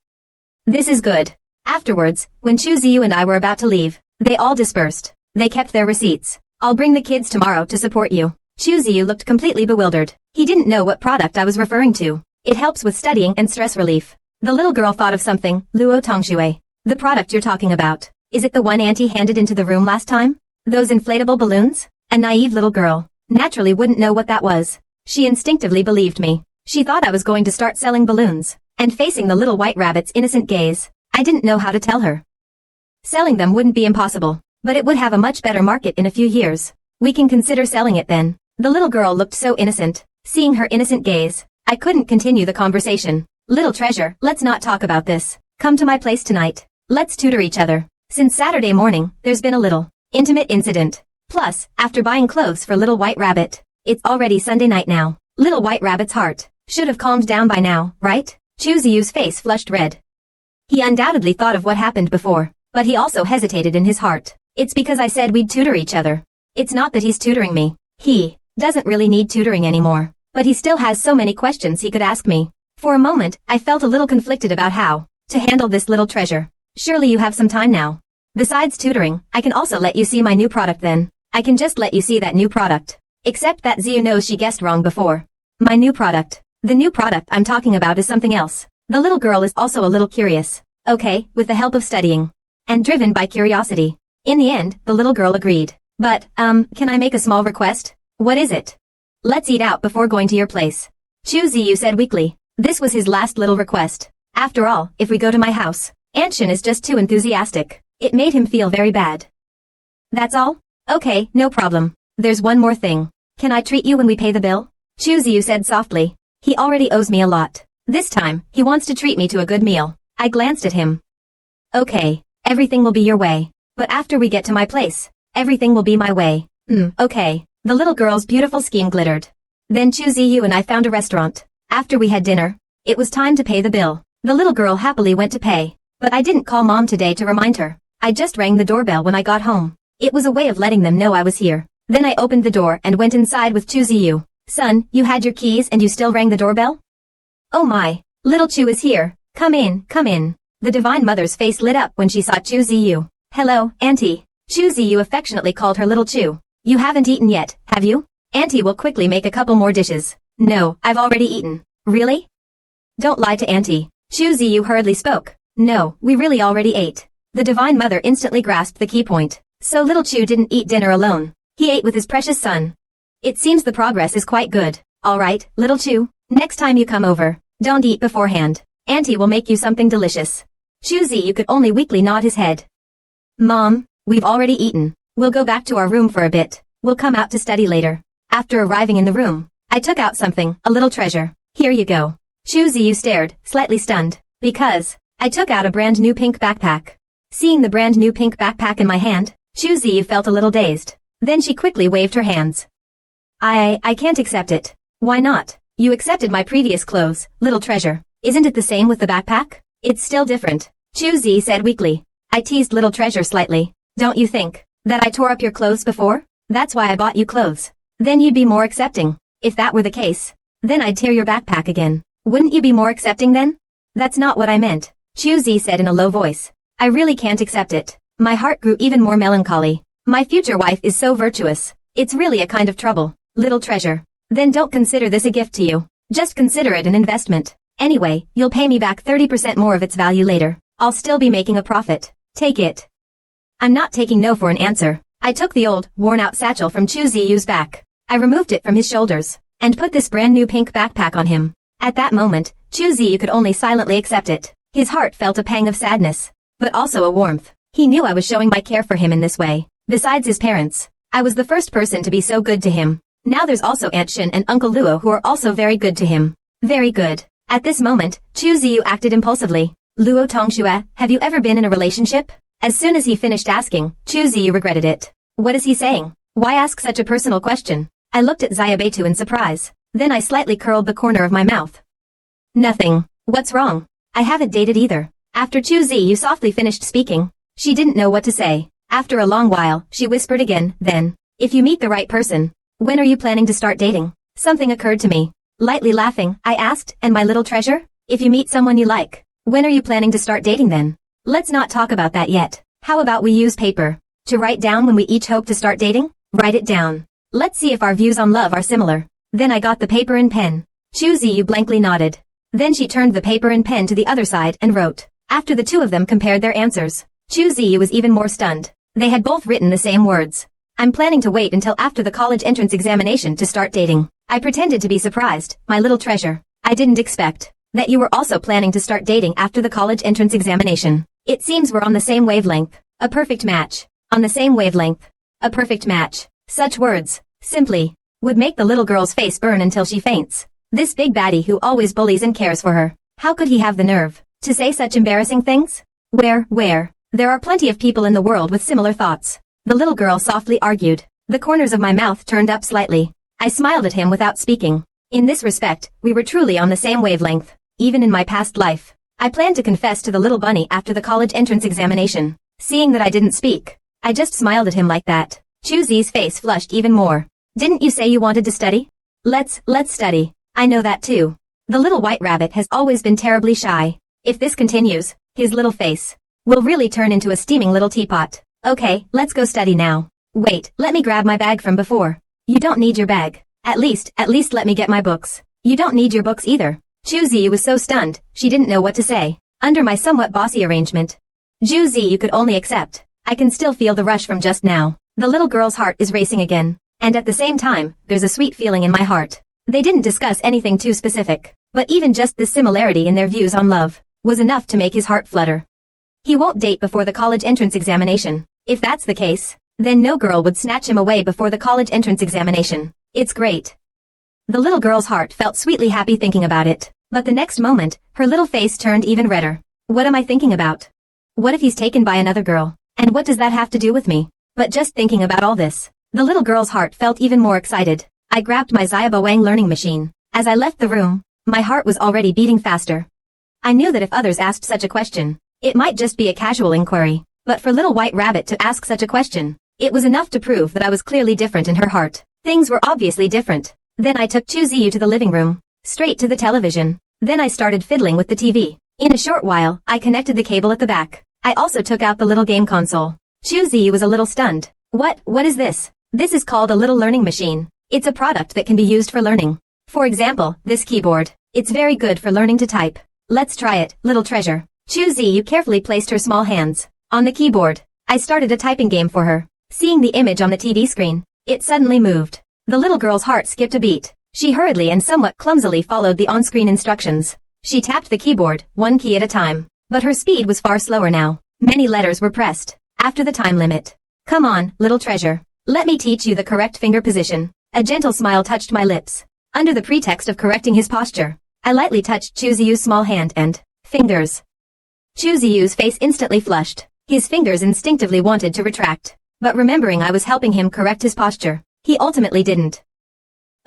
This is good." Afterwards, when Chu Ziyu and I were about to leave, they all dispersed. They kept their receipts. I'll bring the kids tomorrow to support you. Chu Ziyu looked completely bewildered. He didn't know what product I was referring to. It helps with studying and stress relief. The little girl thought of something. Luo Tongshui. The product you're talking about. Is it the one auntie handed into the room last time? Those inflatable balloons? A naive little girl naturally wouldn't know what that was. She instinctively believed me. She thought I was going to start selling balloons. And facing the little white rabbit's innocent gaze, I didn't know how to tell her. Selling them wouldn't be impossible, but it would have a much better market in a few years. We can consider selling it then. The little girl looked so innocent. Seeing her innocent gaze, I couldn't continue the conversation. Little treasure, let's not talk about this. Come to my place tonight. Let's tutor each other. Since Saturday morning, there's been a little intimate incident. Plus, after buying clothes for Little White Rabbit, it's already Sunday night now. Little White Rabbit's heart should have calmed down by now, right? Chu Ziyu's face flushed red. He undoubtedly thought of what happened before, but he also hesitated in his heart. It's because I said we'd tutor each other. It's not that he's tutoring me. He doesn't really need tutoring anymore, but he still has so many questions he could ask me. For a moment, I felt a little conflicted about how to handle this little treasure. Surely you have some time now. Besides tutoring, I can also let you see my new product then. I can just let you see that new product. Except that Ziyu knows she guessed wrong before. My new product. The new product I'm talking about is something else. The little girl is also a little curious. Okay, with the help of studying. And driven by curiosity. In the end, the little girl agreed. But, can I make a small request? What is it? Let's eat out before going to your place. Chu Ziyu said weakly. This was his last little request. After all, if we go to my house, Aunt Shin is just too enthusiastic. It made him feel very bad. That's all? Okay, no problem. There's one more thing. Can I treat you when we pay the bill? Chu Ziyu said softly. He already owes me a lot. This time, he wants to treat me to a good meal. I glanced at him. Okay, everything will be your way. But after we get to my place, everything will be my way. Okay. The little girl's beautiful scheme glittered. Then Chu Ziyu and I found a restaurant. After we had dinner, it was time to pay the bill. The little girl happily went to pay. But I didn't call Mom today to remind her. I just rang the doorbell when I got home. It was a way of letting them know I was here. Then I opened the door and went inside with Chu Ziyu. Son, you had your keys and you still rang the doorbell? Oh my, little Chu is here. Come in, come in. The Divine Mother's face lit up when she saw Chu Ziyu. Hello, Auntie. Chu Ziyu affectionately called her little Chu. You haven't eaten yet, have you? Auntie will quickly make a couple more dishes. No, I've already eaten. Really? Don't lie to Auntie. Chu Ziyu hurriedly spoke. No, we really already ate. The Divine Mother instantly grasped the key point. So little Chu didn't eat dinner alone. He ate with his precious son. It seems the progress is quite good. Alright, little Chu, next time you come over, don't eat beforehand. Auntie will make you something delicious. Chu Ziyu could only weakly nod his head. Mom, we've already eaten. We'll go back to our room for a bit. We'll come out to study later. After arriving in the room, I took out something, a little treasure. Here you go. Chu Ziyu stared, slightly stunned, because I took out a brand new pink backpack. Seeing the brand new pink backpack in my hand, Chu Ziyu felt a little dazed. Then she quickly waved her hands. I can't accept it. Why not? You accepted my previous clothes, little treasure. Isn't it the same with the backpack? It's still different. Chu Ziyu said weakly. I teased little treasure slightly. Don't you think that I tore up your clothes before? That's why I bought you clothes. Then you'd be more accepting. If that were the case, then I'd tear your backpack again. Wouldn't you be more accepting then? That's not what I meant, Chu Ziyu said in a low voice. I really can't accept it. My heart grew even more melancholy. My future wife is so virtuous. It's really a kind of trouble, little treasure. Then don't consider this a gift to you. Just consider it an investment. Anyway, you'll pay me back 30% more of its value later. I'll still be making a profit. Take it. I'm not taking no for an answer. I took the old, worn-out satchel from Chu Ziyu's back. I removed it from his shoulders, and put this brand new pink backpack on him. At that moment, Chu Ziyu could only silently accept it. His heart felt a pang of sadness, but also a warmth. He knew I was showing my care for him in this way. Besides his parents, I was the first person to be so good to him. Now there's also Aunt Shin and Uncle Luo who are also very good to him. Very good. At this moment, Chu Ziyu acted impulsively. Luo Tongxue, have you ever been in a relationship? As soon as he finished asking, Chu Ziyu regretted it. What is he saying? Why ask such a personal question? I looked at Xiaobetu in surprise. Then I slightly curled the corner of my mouth. Nothing. What's wrong? I haven't dated either. After Chu Ziyu softly finished speaking, she didn't know what to say. After a long while, she whispered again, then, if you meet the right person, when are you planning to start dating? Something occurred to me. Lightly laughing, I asked, and my little treasure? If you meet someone you like, when are you planning to start dating then? Let's not talk about that yet. How about we use paper to write down when we each hope to start dating? Write it down. Let's see if our views on love are similar. Then I got the paper and pen. Chu Ziyu blankly nodded. Then she turned the paper and pen to the other side and wrote. After the two of them compared their answers, Chu Ziyu was even more stunned. They had both written the same words. I'm planning to wait until after the college entrance examination to start dating. I pretended to be surprised, my little treasure. I didn't expect that you were also planning to start dating after the college entrance examination. It seems we're on the same wavelength. A perfect match. On the same wavelength. A perfect match. Such words, simply, would make the little girl's face burn until she faints. This big baddie who always bullies and cares for her. How could he have the nerve to say such embarrassing things? Where? There are plenty of people in the world with similar thoughts. The little girl softly argued. The corners of my mouth turned up slightly. I smiled at him without speaking. In this respect, we were truly on the same wavelength. Even in my past life, I planned to confess to the little bunny after the college entrance examination. Seeing that I didn't speak, I just smiled at him like that. Chu Ziyu's face flushed even more. Didn't you say you wanted to study? Let's study. I know that too. The little white rabbit has always been terribly shy. If this continues, his little face will really turn into a steaming little teapot. Okay, let's go study now. Wait, let me grab my bag from before. You don't need your bag. At least let me get my books. You don't need your books either. Chu Ziyu was so stunned, she didn't know what to say. Under my somewhat bossy arrangement, Chu Ziyu could only accept. I can still feel the rush from just now. The little girl's heart is racing again. And at the same time, there's a sweet feeling in my heart. They didn't discuss anything too specific, but even just this similarity in their views on love was enough to make his heart flutter. He won't date before the college entrance examination. If that's the case, then no girl would snatch him away before the college entrance examination. It's great. The little girl's heart felt sweetly happy thinking about it, but the next moment, her little face turned even redder. What am I thinking about? What if he's taken by another girl? And what does that have to do with me? But just thinking about all this, the little girl's heart felt even more excited. I grabbed my Xiaoboang learning machine. As I left the room, my heart was already beating faster. I knew that if others asked such a question, it might just be a casual inquiry. But for little white rabbit to ask such a question, it was enough to prove that I was clearly different in her heart. Things were obviously different. Then I took Chu Ziyu to the living room, straight to the television. Then I started fiddling with the TV. In a short while, I connected the cable at the back. I also took out the little game console. Chu Ziyu was a little stunned. What is this? This is called a little learning machine. It's a product that can be used for learning. For example, this keyboard. It's very good for learning to type. Let's try it, little treasure. Chu Ziyu carefully placed her small hands on the keyboard. I started a typing game for her. Seeing the image on the TV screen, it suddenly moved. The little girl's heart skipped a beat. She hurriedly and somewhat clumsily followed the on-screen instructions. She tapped the keyboard, one key at a time. But her speed was far slower now. Many letters were pressed. After the time limit. Come on, little treasure. Let me teach you the correct finger position. A gentle smile touched my lips. Under the pretext of correcting his posture, I lightly touched Chu Ziyu's small hand and fingers. Chu Ziyu's face instantly flushed. His fingers instinctively wanted to retract. But remembering I was helping him correct his posture, he ultimately didn't.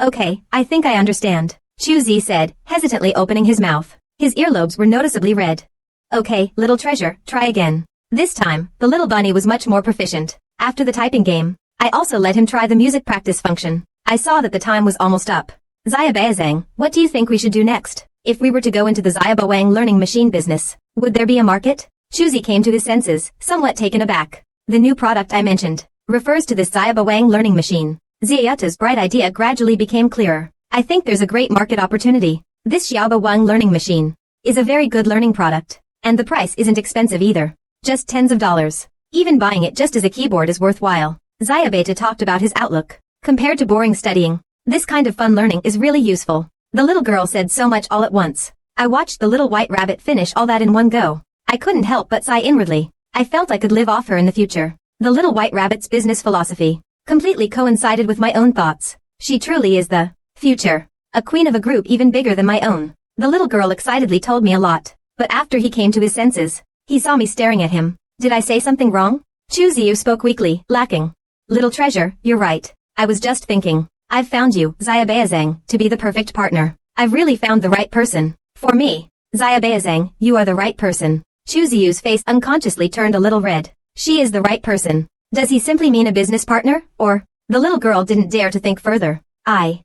Okay, I think I understand, Chu Zi said, hesitantly opening his mouth. His earlobes were noticeably red. Okay, little treasure, try again. This time, the little bunny was much more proficient. After the typing game, I also let him try the music practice function. I saw that the time was almost up. Zaya Baozang, what do you think we should do next? If we were to go into the Zaya Baozang learning machine business, would there be a market? Chu Zi came to his senses, somewhat taken aback. The new product I mentioned refers to this Zaya Baozang learning machine. Ziyata's bright idea gradually became clearer. I think there's a great market opportunity. This Xiaoba Wang learning machine is a very good learning product, and the price isn't expensive either. Just tens of dollars. Even buying it just as a keyboard is worthwhile. Zaya Beta talked about his outlook. Compared to boring studying, this kind of fun learning is really useful. The little girl said so much all at once. I watched the little white rabbit finish all that in one go. I couldn't help but sigh inwardly. I felt I could live off her in the future. The little white rabbit's business philosophy completely coincided with my own thoughts. She truly is the future. A queen of a group even bigger than my own. The little girl excitedly told me a lot. But after he came to his senses, he saw me staring at him. Did I say something wrong? Chu Ziyu spoke weakly, lacking. Little treasure, you're right. I was just thinking. I've found you, Zaya Baozang, to be the perfect partner. I've really found the right person. For me. Zaya Baozang, you are the right person. Chu Ziyu's face unconsciously turned a little red. She is the right person. Does he simply mean a business partner, or? The little girl didn't dare to think further. I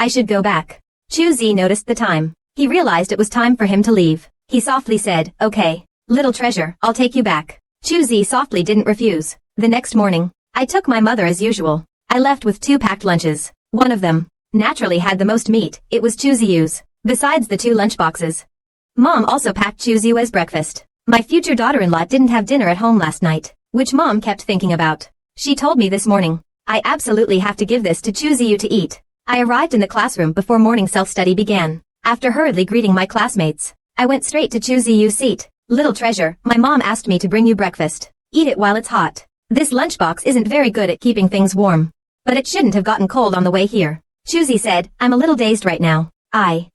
should go back. Chu Zi noticed the time. He realized it was time for him to leave. He softly said, okay, little treasure, I'll take you back. Chu Zi softly didn't refuse. The next morning, I took my mother as usual. I left with 2 packed lunches. One of them, naturally had the most meat. It was Chu Ziyu's, besides the 2 lunchboxes. Mom also packed Chu Ziyu as breakfast. My future daughter-in-law didn't have dinner at home last night, which Mom kept thinking about. She told me this morning, I absolutely have to give this to Chu Ziyu to eat. I arrived in the classroom before morning self-study began. After hurriedly greeting my classmates, I went straight to Chu Ziyu's seat. Little treasure, my mom asked me to bring you breakfast. Eat it while it's hot. This lunchbox isn't very good at keeping things warm. But it shouldn't have gotten cold on the way here. Chu Zi said, I'm a little dazed right now. I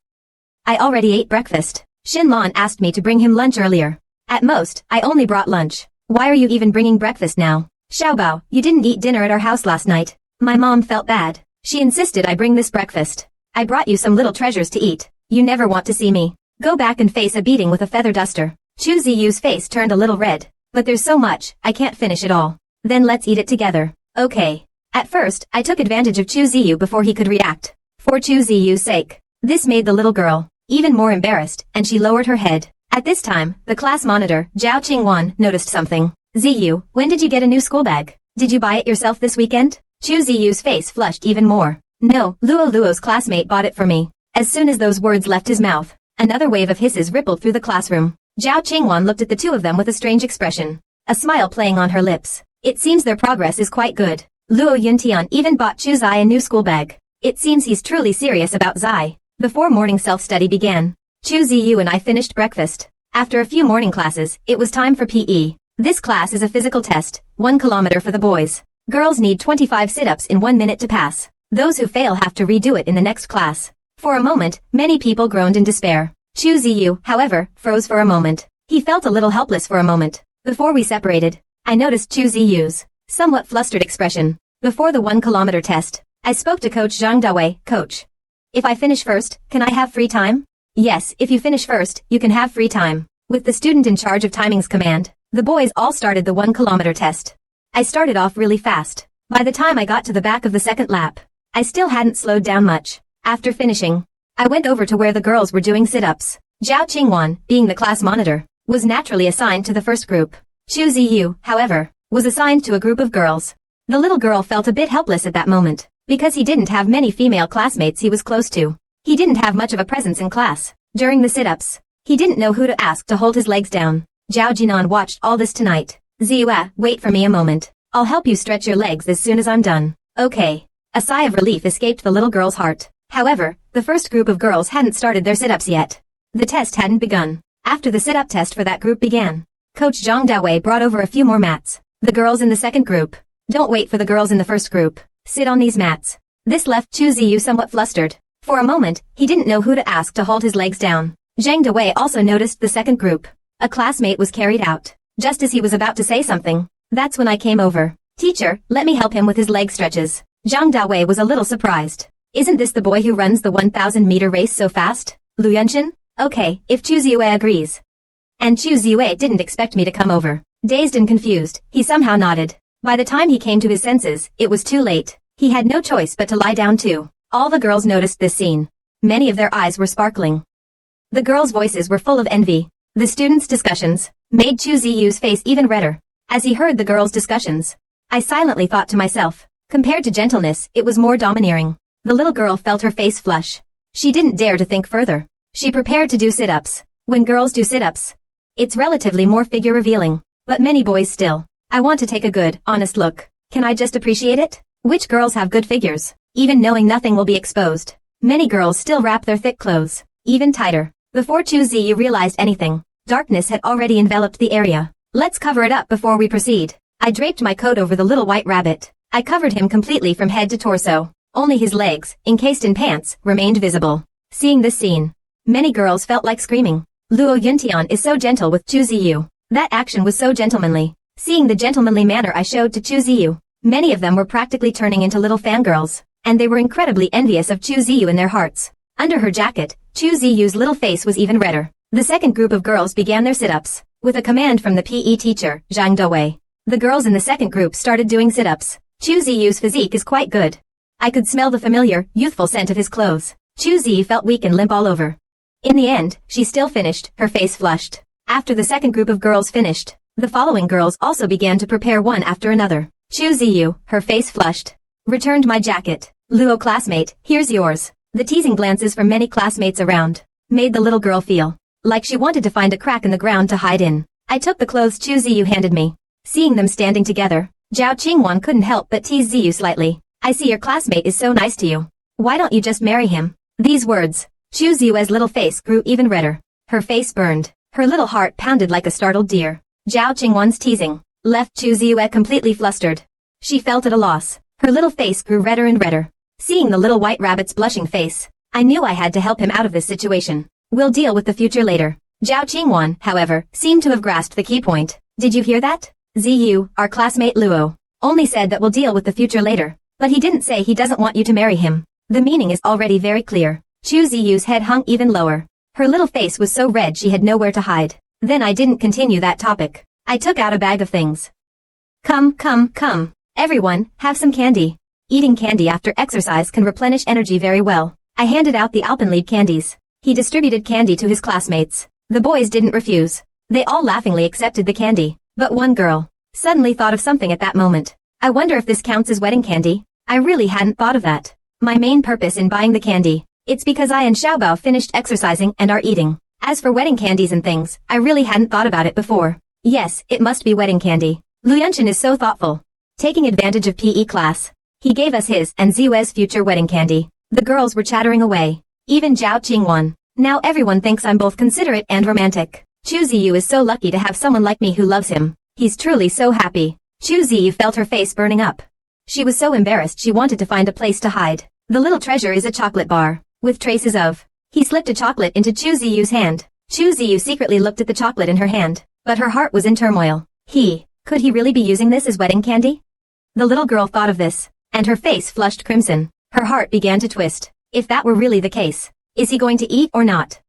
already ate breakfast. Shinlon asked me to bring him lunch earlier. At most, I only brought lunch. Why are you even bringing breakfast now? Xiaobao, you didn't eat dinner at our house last night. My mom felt bad. She insisted I bring this breakfast. I brought you some little treasures to eat. You never want to see me. Go back and face a beating with a feather duster. Chu Ziyu's face turned a little red. But there's so much, I can't finish it all. Then let's eat it together. Okay. At first, I took advantage of Chu Ziyu before he could react. For Chu Ziyu's sake. This made the little girl even more embarrassed, and she lowered her head. At this time, the class monitor, Zhao Qingwan, noticed something. Ziyu, when did you get a new school bag? Did you buy it yourself this weekend? Chu Ziyu's face flushed even more. No, Luo's classmate bought it for me. As soon as those words left his mouth, another wave of hisses rippled through the classroom. Zhao Qingwan looked at the 2 of them with a strange expression. A smile playing on her lips. It seems their progress is quite good. Luo Yuntian even bought Chu Zai a new school bag. It seems he's truly serious about Zai. Before morning self-study began, Chu Ziyu and I finished breakfast. After a few morning classes, it was time for PE. This class is a physical test, 1 kilometer for the boys. Girls need 25 sit-ups in 1 minute to pass. Those who fail have to redo it in the next class. For a moment, many people groaned in despair. Chu Ziyu, however, froze for a moment. He felt a little helpless for a moment. Before we separated, I noticed Chu Ziyu's somewhat flustered expression. Before the 1 kilometer test, I spoke to Coach Zhang Dawei. Coach, if I finish first, can I have free time? Yes, if you finish first, you can have free time. With the student in charge of timings command, the boys all started the 1 kilometer test. I started off really fast. By the time I got to the back of the second lap, I still hadn't slowed down much. After finishing, I went over to where the girls were doing sit-ups. Zhao Qingwan, being the class monitor, was naturally assigned to the first group. Chu Ziyu, however, was assigned to a group of girls. The little girl felt a bit helpless at that moment, because he didn't have many female classmates he was close to. He didn't have much of a presence in class. During the sit-ups, he didn't know who to ask to hold his legs down. Zhao Jinan watched all this tonight. Ziyue, wait for me a moment. I'll help you stretch your legs as soon as I'm done. Okay. A sigh of relief escaped the little girl's heart. However, the first group of girls hadn't started their sit-ups yet. The test hadn't begun. After the sit-up test for that group began, Coach Zhang Daowei brought over a few more mats. The girls in the second group. Don't wait for the girls in the first group. Sit on these mats. This left Chu Ziyu somewhat flustered. For a moment, he didn't know who to ask to hold his legs down. Zhang Daowei also noticed the second group. A classmate was carried out. Just as he was about to say something, that's when I came over. Teacher, let me help him with his leg stretches. Zhang Daowei was a little surprised. Isn't this the boy who runs the 1,000-meter race so fast? Lu Yunshin? Okay, if Chu Ziyu agrees. And Chu Ziyu didn't expect me to come over. Dazed and confused, he somehow nodded. By the time he came to his senses, it was too late. He had no choice but to lie down too. All the girls noticed this scene. Many of their eyes were sparkling. The girls' voices were full of envy. The students' discussions made Chu Ziyu's face even redder. As he heard the girls' discussions, I silently thought to myself, compared to gentleness, it was more domineering. The little girl felt her face flush. She didn't dare to think further. She prepared to do sit-ups. When girls do sit-ups, it's relatively more figure-revealing, but many boys still. I want to take a good, honest look. Can I just appreciate it? Which girls have good figures? Even knowing nothing will be exposed. Many girls still wrap their thick clothes, even tighter. Before Chu Ziyu realized anything, darkness had already enveloped the area. Let's cover it up before we proceed. I draped my coat over the little white rabbit. I covered him completely from head to torso. Only his legs, encased in pants, remained visible. Seeing this scene, many girls felt like screaming. Luo Yuntian is so gentle with Chu Ziyu. That action was so gentlemanly. Seeing the gentlemanly manner I showed to Chu Ziyu, many of them were practically turning into little fangirls, and they were incredibly envious of Chu Ziyu in their hearts. Under her jacket, Chu Ziyu's little face was even redder. The second group of girls began their sit-ups, with a command from the PE teacher, Zhang Daowei. The girls in the second group started doing sit-ups. Chu Ziyu's physique is quite good. I could smell the familiar, youthful scent of his clothes. Chu Ziyu felt weak and limp all over. In the end, she still finished, her face flushed. After the second group of girls finished, the following girls also began to prepare one after another. Chu Ziyu, her face flushed. Returned my jacket. Luo classmate, here's yours. The teasing glances from many classmates around made the little girl feel like she wanted to find a crack in the ground to hide in. I took the clothes Chu Ziyu handed me. Seeing them standing together, Zhao Qingwan couldn't help but tease Ziyu slightly. I see your classmate is so nice to you. Why don't you just marry him? These words, Chu Ziyu's little face grew even redder. Her face burned. Her little heart pounded like a startled deer. Zhao Qingwan's teasing left Chu Ziyu completely flustered. She felt at a loss. Her little face grew redder and redder. Seeing the little white rabbit's blushing face, I knew I had to help him out of this situation. We'll deal with the future later. Zhao Qingwan, however, seemed to have grasped the key point. Did you hear that? Ziyu, our classmate Luo, only said that we'll deal with the future later. But he didn't say he doesn't want you to marry him. The meaning is already very clear. Chu Ziyu's head hung even lower. Her little face was so red she had nowhere to hide. Then I didn't continue that topic. I took out a bag of things. Come. Everyone, have some candy. Eating candy after exercise can replenish energy very well. I handed out the Alpenliebe candies. He distributed candy to his classmates. The boys didn't refuse. They all laughingly accepted the candy. But one girl suddenly thought of something at that moment. I wonder if this counts as wedding candy. I really hadn't thought of that. My main purpose in buying the candy, it's because I and Xiaobao finished exercising and are eating. As for wedding candies and things, I really hadn't thought about it before. Yes, it must be wedding candy. Lu Yunshin is so thoughtful. Taking advantage of PE class, he gave us his and Ziwe's future wedding candy. The girls were chattering away. Even Zhao Qingwan. Now everyone thinks I'm both considerate and romantic. Chu Ziyu is so lucky to have someone like me who loves him. He's truly so happy. Chu Ziyu felt her face burning up. She was so embarrassed she wanted to find a place to hide. The little treasure is a chocolate bar, with traces of. He slipped a chocolate into Chu Ziyu's hand. Chu Ziyu secretly looked at the chocolate in her hand, but her heart was in turmoil. Could he really be using this as wedding candy? The little girl thought of this, and her face flushed crimson. Her heart began to twist. If that were really the case, is he going to eat or not?